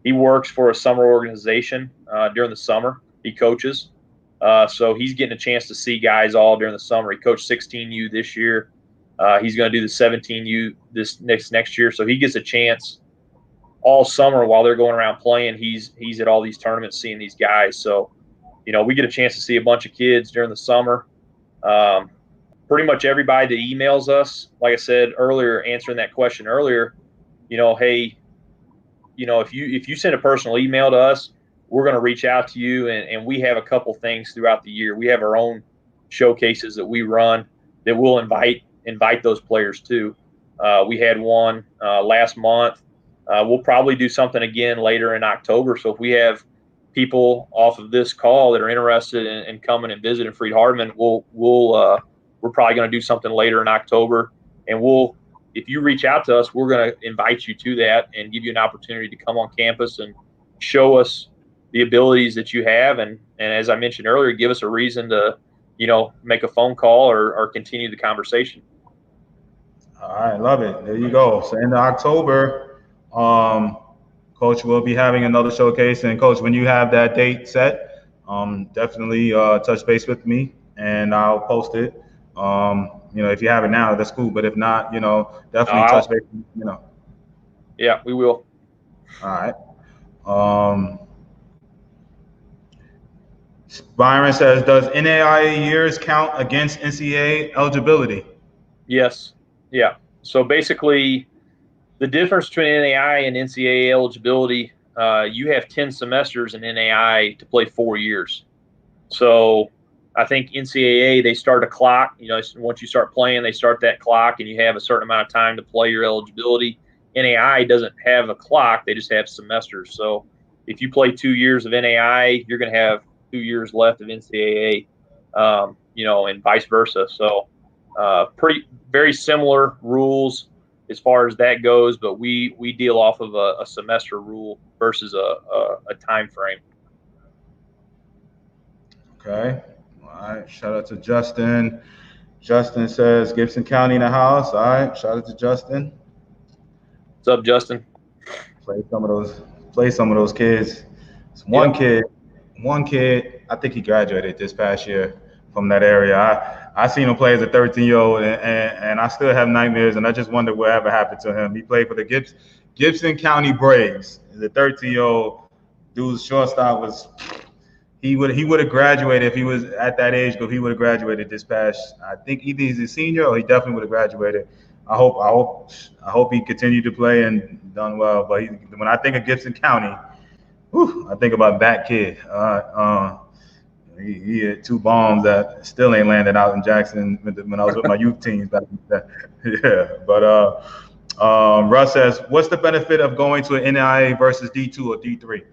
works for a summer organization during the summer. He coaches, so he's getting a chance to see guys all during the summer. He coached 16U this year. He's going to do the 17U this next year. So he gets a chance all summer while they're going around playing. He's at all these tournaments seeing these guys. So, we get a chance to see a bunch of kids during the summer. Pretty much everybody that emails us, like I said earlier, answering that question earlier, hey, if you send a personal email to us, we're going to reach out to you. And we have a couple things throughout the year. We have our own showcases that we run that we'll invite those players to. We had one last month. We'll probably do something again later in October. So if we have people off of this call that are interested in coming and visiting Freed-Hardeman, we're probably going to do something later in October. And if you reach out to us, we're going to invite you to that and give you an opportunity to come on campus and show us the abilities that you have. And as I mentioned earlier, give us a reason to, make a phone call or continue the conversation. All right, love it. There you go. So in October, Coach will be having another showcase. And Coach, when you have that date set, definitely touch base with me and I'll post it. If you have it now, that's cool. But if not, definitely touch base. Yeah, we will. All right. Byron says, does NAIA years count against NCAA eligibility? Yes. Yeah. So basically, the difference between NAIA and NCAA eligibility, you have 10 semesters in NAIA to play 4 years. So I think NCAA, they start a clock. Once you start playing, they start that clock, and you have a certain amount of time to play your eligibility. NAIA doesn't have a clock; they just have semesters. So if you play 2 years of NAIA, you're going to have 2 years left of NCAA, and vice versa. So very similar rules as far as that goes, but we deal off of a semester rule versus a time frame. Okay. All right. Shout out to Justin. Justin says Gibson County in the house. All right. Shout out to Justin. What's up, Justin? Play some of those kids. One kid, I think he graduated this past year from that area. I seen him play as a 13-year-old, and I still have nightmares, and I just wonder whatever happened to him. He played for the Gibson County Braves. The 13-year-old dude's shortstop was. He would have graduated if he was at that age group. He would have graduated this past. I think either he's a senior or he definitely would have graduated. I hope he continued to play and done well. But when I think of Gibson County, I think about that kid. He hit 2 bombs that still ain't landed out in Jackson when I was with my youth teams back then. Yeah, but Russ says, what's the benefit of going to an NAIA versus D2 or D3?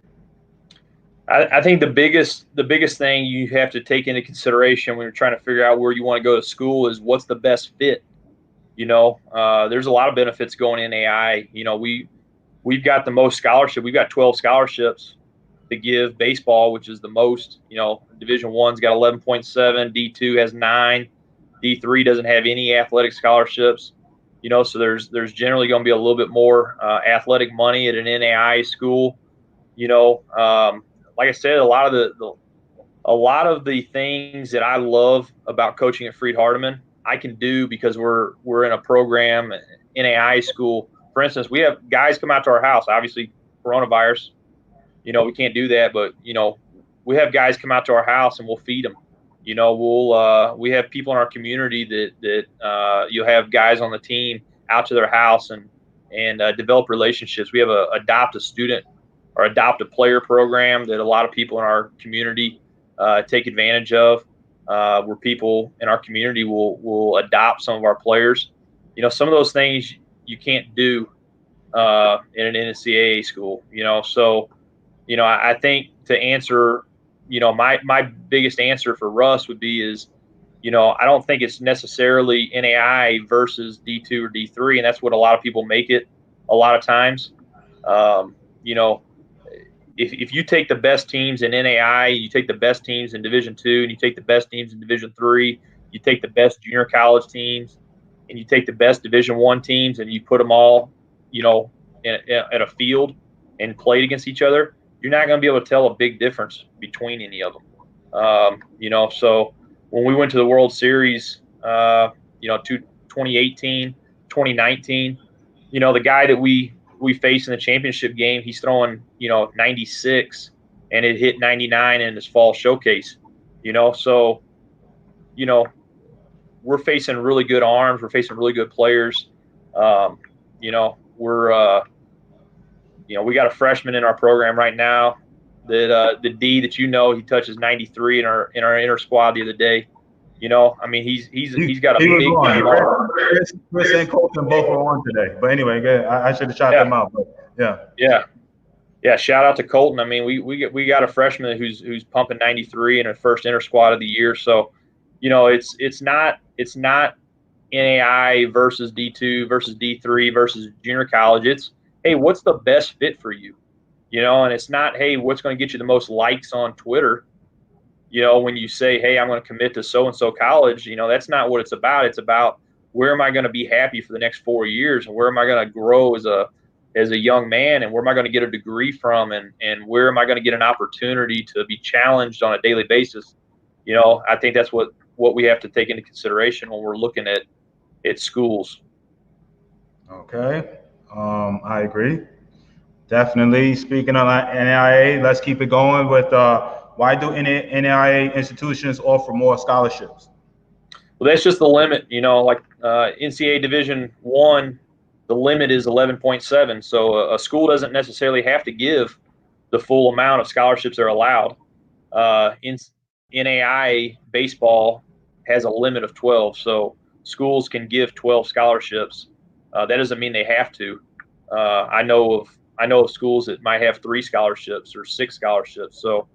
I think the biggest thing you have to take into consideration when you're trying to figure out where you want to go to school is what's the best fit. There's a lot of benefits going in NAIA. We've got the most scholarship. We've got 12 scholarships to give baseball, which is the most. Division I's got 11.7, D2 has 9, D3 doesn't have any athletic scholarships. So there's generally going to be a little bit more athletic money at an NAIA school. Like I said, a lot of the things that I love about coaching at Freed-Hardeman, I can do because we're in a program, NAIA school. For instance, we have guys come out to our house. Obviously, coronavirus, we can't do that, but we have guys come out to our house and we'll feed them. We have people in our community that you'll have guys on the team out to their house and develop relationships. We have a adopt a student or adopt a player program that a lot of people in our community take advantage of, where people in our community will adopt some of our players. Some of those things you can't do in an NCAA school. So I think to answer, my biggest answer for Russ would be is, I don't think it's necessarily NAIA versus D2 or D3, and that's what a lot of people make it a lot of times. If you take the best teams in NAIA, you take the best teams in Division II, and you take the best teams in Division III, you take the best junior college teams, and you take the best Division I teams, and you put them all, at a field and played against each other, you're not going to be able to tell a big difference between any of them. So when we went to the World Series, 2018, 2019, the guy that we faced in the championship game, he's throwing, 96 and it hit 99 in his fall showcase, so, we're facing really good arms. We're facing really good players. We got a freshman in our program right now that the D that he touches 93 in our inter squad the other day. He's got a big arm. Chris and Colton both were on today. But anyway, I should have shot them out. But yeah. Shout out to Colton. We got a freshman who's pumping 93 in our first inter squad of the year. So, it's not NAIA versus D2 versus D3 versus junior college. It's, hey, what's the best fit for you? And it's not, hey, what's going to get you the most likes on Twitter? When you say, hey, I'm going to commit to so-and-so college, that's not what it's about. It's about where am I going to be happy for the next 4 years, and where am I going to grow as a young man, and where am I going to get a degree from, and where am I going to get an opportunity to be challenged on a daily basis. I think that's what we have to take into consideration when we're looking at schools. Okay. I agree. Definitely. Speaking of NAIA, let's keep it going with why do NAIA institutions offer more scholarships? Well, that's just the limit. NCAA Division I, the limit is 11.7. So a school doesn't necessarily have to give the full amount of scholarships they're allowed. In NAIA baseball has a limit of 12. So schools can give 12 scholarships. That doesn't mean they have to. I know of schools that might have 3 scholarships or 6 scholarships. So,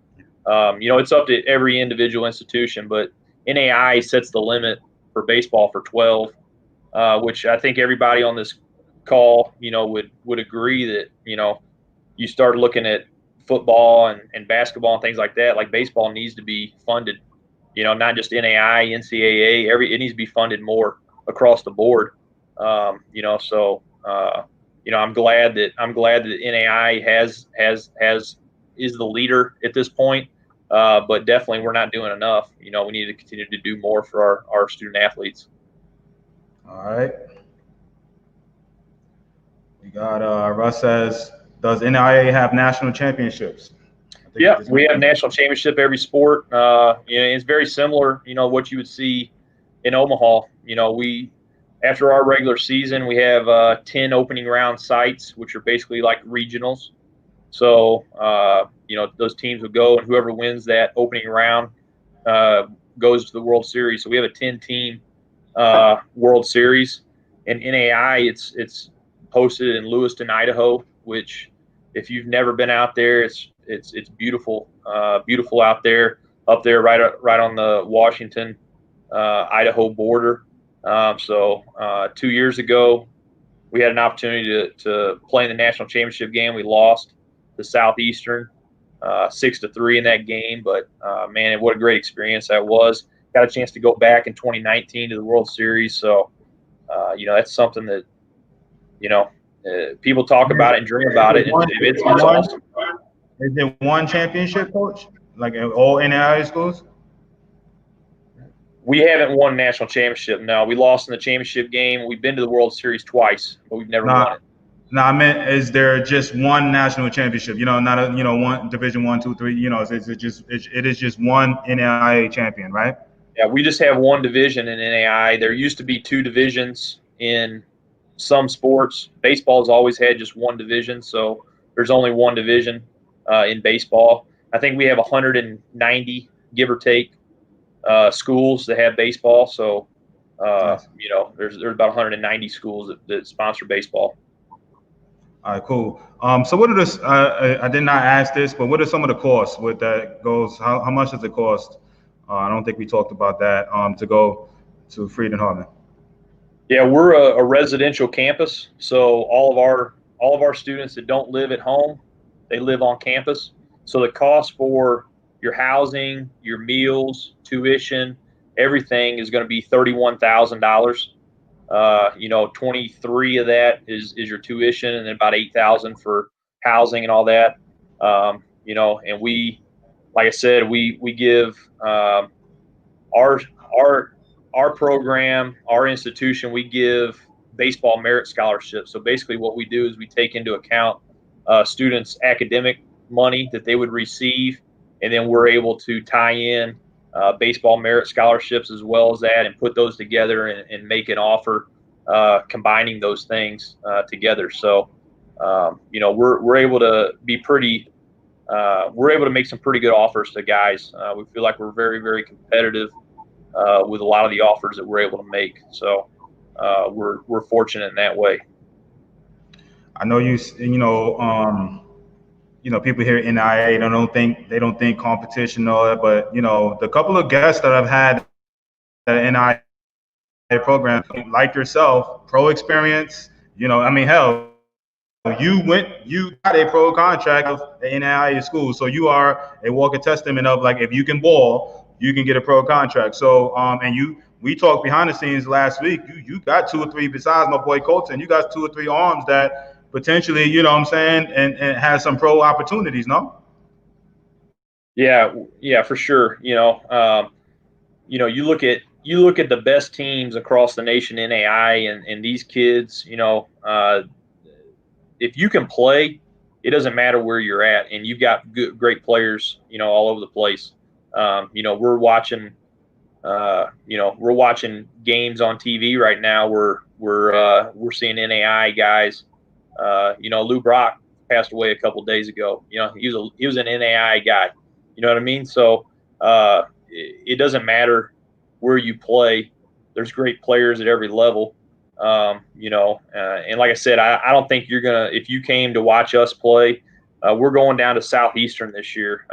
it's up to every individual institution, but NAIA sets the limit for baseball for 12, which I think everybody on this call, would agree that, you start looking at football and basketball and things like that, like baseball needs to be funded, not just NAIA, NCAA, it needs to be funded more across the board. I'm glad that NAIA is the leader at this point. But definitely we not doing enough. We need to continue to do more for our student athletes. All right. We got Russ says, does NAIA have national championships? Yeah, we have national championship every sport. It's very similar, what you would see in Omaha. We after our regular season, we have 10 opening round sites, which are basically like regionals. So, those teams would go, and whoever wins that opening round goes to the World Series. So we have a 10-team World Series. And NAIA, it's hosted in Lewiston, Idaho, which if you've never been out there, it's beautiful, beautiful out there, up there right on the Washington Idaho border. So 2 years ago, we had an opportunity to play in the national championship game. We lost to Southeastern 6-3 in that game, but man, what a great experience that was. Got a chance to go back in 2019 to the World Series, so that's something that people talk about it and dream about it. It's awesome. Is there one championship, coach? Like in all NAIA schools? We haven't won national championship. No, we lost in the championship game. We've been to the World Series twice, but we've never won it. No, I meant, is there just one national championship? Not a one Division 1, 2, 3. It is just one NAIA champion, right? Yeah, we just have one division in NAIA. There used to be two divisions in some sports. Baseball has always had just one division, so there's only one division in baseball. I think we have 190, give or take, schools that have baseball. So, Nice. There's about 190 schools that sponsor baseball. All right, cool. So what are this? I did not ask this, but what are some of the costs with that goes? How much does it cost? I don't think we talked about that. To go to Freed-Hardeman. Yeah, we're a residential campus, so all of our students that don't live at home, they live on campus. So the cost for your housing, your meals, tuition, everything is going to be $31,000. 23 of that is your tuition, and then about 8,000 for housing and all that. And we, like I said, we give our program, our institution, we give baseball merit scholarships. So basically what we do is we take into account students' academic money that they would receive, and then we're able to tie in baseball merit scholarships as well as that, and put those together and make an offer combining those things together. So, we're able to be pretty, we're able to make some pretty good offers to guys. We feel like we're very, very competitive with a lot of the offers that we're able to make. So we're fortunate in that way. I know people here in NAIA, they don't think competition and all that, but the couple of guests that I've had at NAIA program, like yourself, pro experience, hell, you got a pro contract of the NAIA school, so you are a walking testament of, like, if you can ball, you can get a pro contract. So we talked behind the scenes last week. You got 2 or 3, besides my boy Colton, you got 2 or 3 arms that potentially, and has some pro opportunities, no? Yeah, for sure. You look at the best teams across the nation in NAIA, and these kids, if you can play, it doesn't matter where you're at, and you've got great players, all over the place. We're watching games on TV right now where we're seeing NAIA guys. Lou Brock passed away a couple of days ago. He was an NAIA guy. You know what I mean? So it doesn't matter where you play. There's great players at every level. And like I said, I don't think you're gonna, if you came to watch us play, we're going down to Southeastern this year,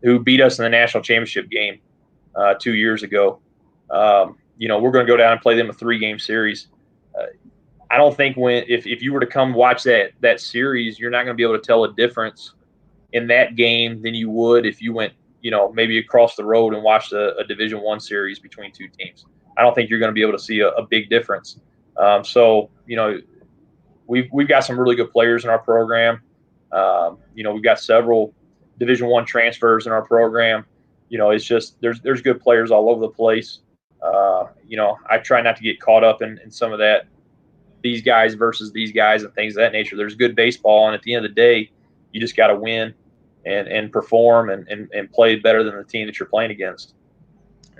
who beat us in the national championship game 2 years ago. We're going to go down and play them a 3-game series. I don't think if you were to come watch that series, you're not going to be able to tell a difference in that game than you would if you went, maybe across the road and watched a Division I series between 2 teams. I don't think you're going to be able to see a big difference. We we've got some really good players in our program. We've got several Division I transfers in our program. It's just there's good players all over the place. I try not to get caught up in some of that, these guys versus these guys and things of that nature. There's good baseball, and at the end of the day, you just got to win and perform and play better than the team that you're playing against.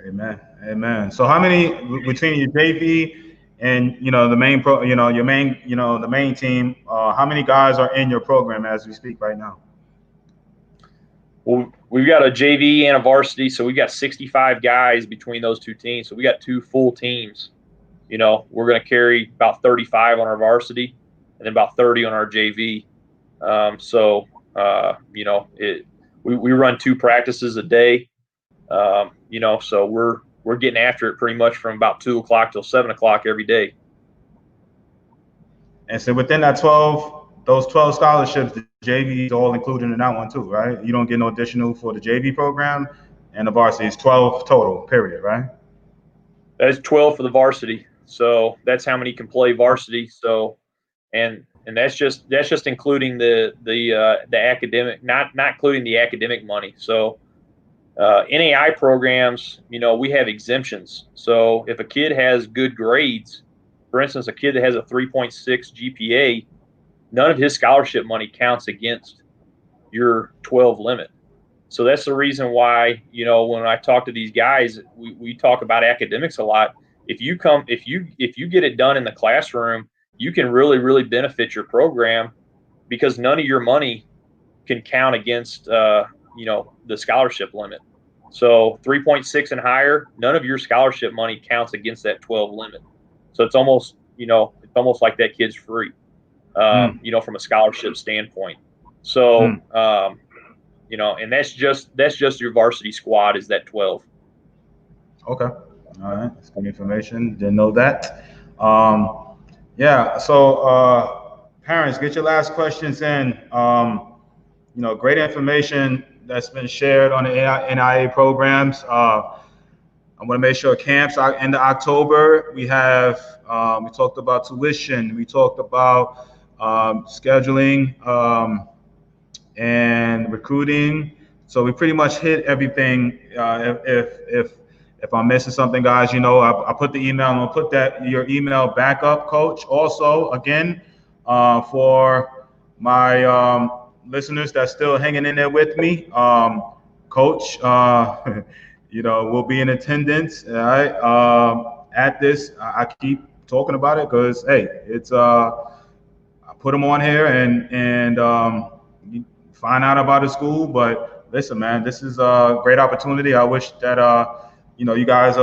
Amen. Amen. So how many between your JV and the main the main team, how many guys are in your program as we speak right now? Well, we've got a JV and a varsity, so we've got 65 guys between those two teams. So we got two full teams. We're going to carry about 35 on our varsity and then about 30 on our JV. We run 2 practices a day. So we're getting after it pretty much from about 2 o'clock till 7 o'clock every day. And so within that those 12 scholarships, the JV is all included in that one too, right? You don't get no additional for the JV program, and the varsity is 12 total, period, right? That is 12 for the varsity. So that's how many can play varsity. So, and that's just including the academic, not including the academic money. So, NAIA programs, we have exemptions. So if a kid has good grades, for instance, a kid that has a 3.6 GPA, none of his scholarship money counts against your 12 limit. So that's the reason why, when I talk to these guys, we talk about academics a lot. If you get it done in the classroom, you can really, really benefit your program because none of your money can count against, the scholarship limit. So 3.6 and higher, none of your scholarship money counts against that 12 limit. So it's almost like that kid's free, from a scholarship standpoint. So, and that's just your varsity squad is that 12. Okay. All right. That's good information. Didn't know that. So parents, get your last questions in. Great information that's been shared on the NAIA programs. I'm going to make sure camps are end of October. We have, we talked about tuition. We talked about scheduling and recruiting. So we pretty much hit everything. If I'm missing something, guys, I put the email. I'm going to put your email back up, Coach. Also, again, for my listeners that's still hanging in there with me, Coach, we'll be in attendance, all right, at this. I keep talking about it because, hey, it's I put them on here and you find out about the school. But listen, man, this is a great opportunity. I wish that you guys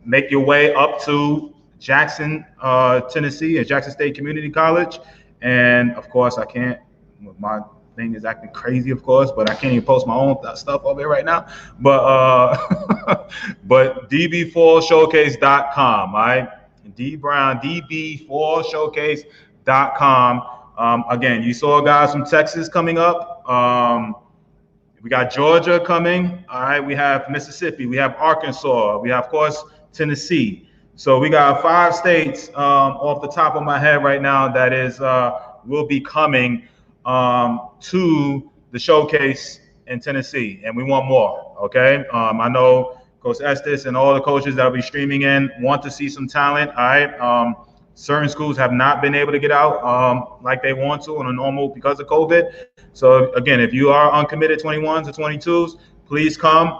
make your way up to Jackson, Tennessee, at Jackson State Community College. And of course, I can't. My thing is acting crazy, of course, but I can't even post my own stuff over there right now. But but db4showcase.com, all right? db4showcase.com. Again, you saw guys from Texas coming up. We got Georgia coming. All right, we have Mississippi, we have Arkansas, we have, of course, Tennessee. So we got 5 states off the top of my head right now that is will be coming to the showcase in Tennessee, and we want more. Okay, I know Coach Estes and all the coaches that will be streaming in want to see some talent. All right, certain schools have not been able to get out like they want to on a normal because of COVID. So again, if you are uncommitted 21s or 22s, please come.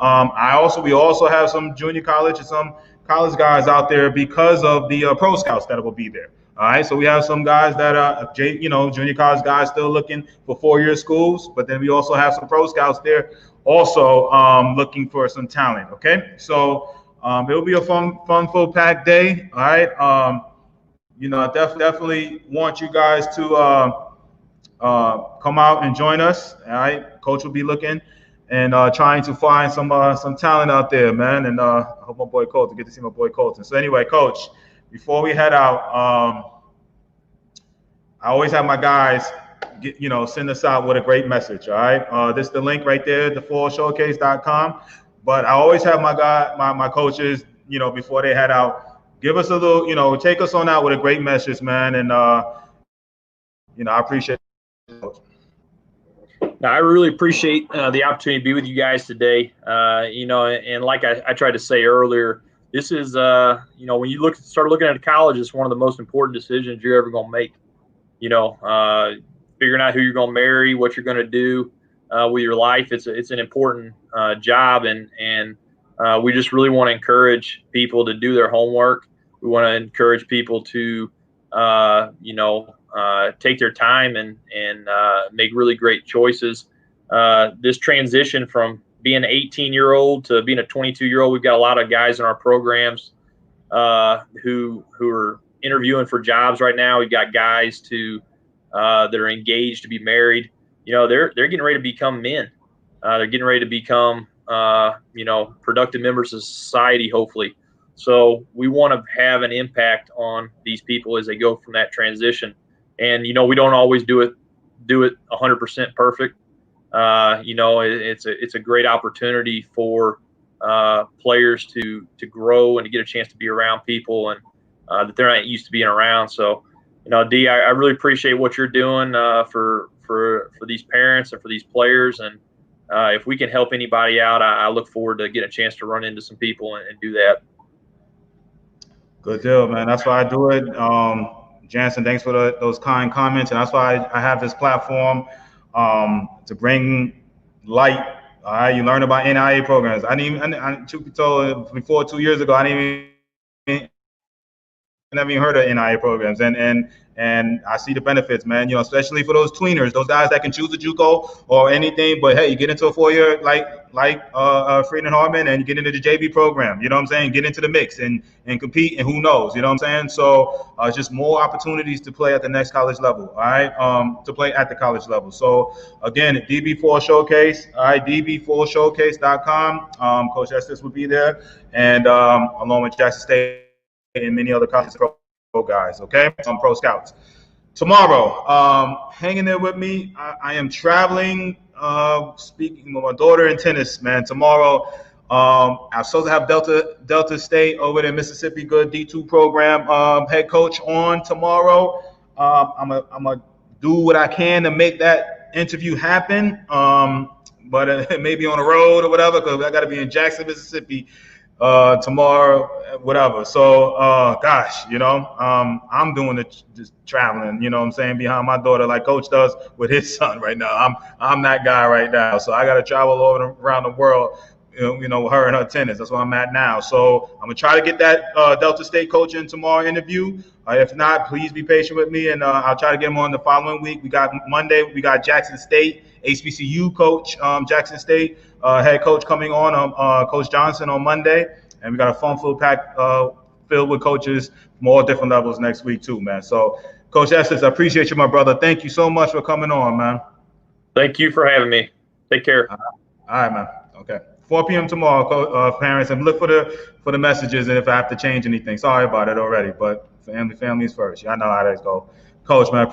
We also have some junior college and some college guys out there because of the pro scouts that will be there. All right, so we have some guys that are, junior college guys still looking for 4-year schools, but then we also have some pro scouts there also looking for some talent. Okay, so it will be a fun, full packed day. All right, I definitely want you guys to come out and join us. All right, Coach will be looking and trying to find some talent out there, man. And I hope my boy Colton, get to see my boy Colton. So anyway, Coach, before we head out, I always have my guys, send us out with a great message. All right, this is the link right there, the4showcase.com. But I always have my coaches, before they head out, give us a little, take us on out with a great message, man. And I appreciate it, Coach. Now, I really appreciate the opportunity to be with you guys today. And like I tried to say earlier, this is, when you start looking at college, it's one of the most important decisions you're ever going to make. Figuring out who you're going to marry, what you're going to do with your life. It's an important job, and we just really want to encourage people to do their homework. We want to encourage people to, take their time and make really great choices. This transition from being an 18-year-old to being a 22-year-old, we've got a lot of guys in our programs who are interviewing for jobs right now. We've got guys that are engaged to be married. They're getting ready to become men. They're getting ready to become productive members of society, hopefully. So we want to have an impact on these people as they go from that transition. And we don't always do it 100% perfect. It's a great opportunity for players to grow and to get a chance to be around people and that they're not used to being around. So, D, I really appreciate what you're doing for these parents and for these players. And if we can help anybody out, I look forward to getting a chance to run into some people and do that. Good deal, man. That's why I do it. Jansen, thanks for those kind comments. And that's why I have this platform to bring light. All right, you learn about NAIA programs. Truth be told, before 2 years ago, I never even heard of NAIA programs, and I see the benefits, man. Especially for those tweeners, those guys that can choose a JUCO or anything. But hey, you get into a 4-year like Freed-Hardeman, and you get into the JV program. You know what I'm saying? Get into the mix and compete, and who knows? You know what I'm saying? So just more opportunities to play at the next college level. All right, to play at the college level. So again, DB4 Showcase. All right, DB4Showcase.com. Coach Estes will be there, and along with Jackson State and many other college pro guys, okay? Some pro scouts. Tomorrow, hanging there with me, I am traveling, speaking with my daughter in tennis, man. Tomorrow, I'm supposed to have Delta State over there, Mississippi Good D2 program head coach on tomorrow. I'm gonna do what I can to make that interview happen, but maybe on the road or whatever, because I got to be in Jackson, Mississippi tomorrow, whatever. So, gosh, I'm doing just traveling, you know what I'm saying, behind my daughter like Coach does with his son right now. I'm that guy right now. So I got to travel around the world, her and her tennis. That's where I'm at now. So I'm going to try to get that Delta State coach in tomorrow interview. If not, please be patient with me, and I'll try to get him on the following week. We got Monday, we got Jackson State, HBCU coach, Jackson State head coach coming on, Coach Johnson on Monday. And we got a fun-filled pack filled with coaches from all different levels next week too, man. So, Coach Estes, I appreciate you, my brother. Thank you so much for coming on, man. Thank you for having me. Take care. All right, man. Okay. 4 p.m. tomorrow, parents, and look for the messages, and if I have to change anything. Sorry about it already, but family is first. Y'all know how that go. Coach, man.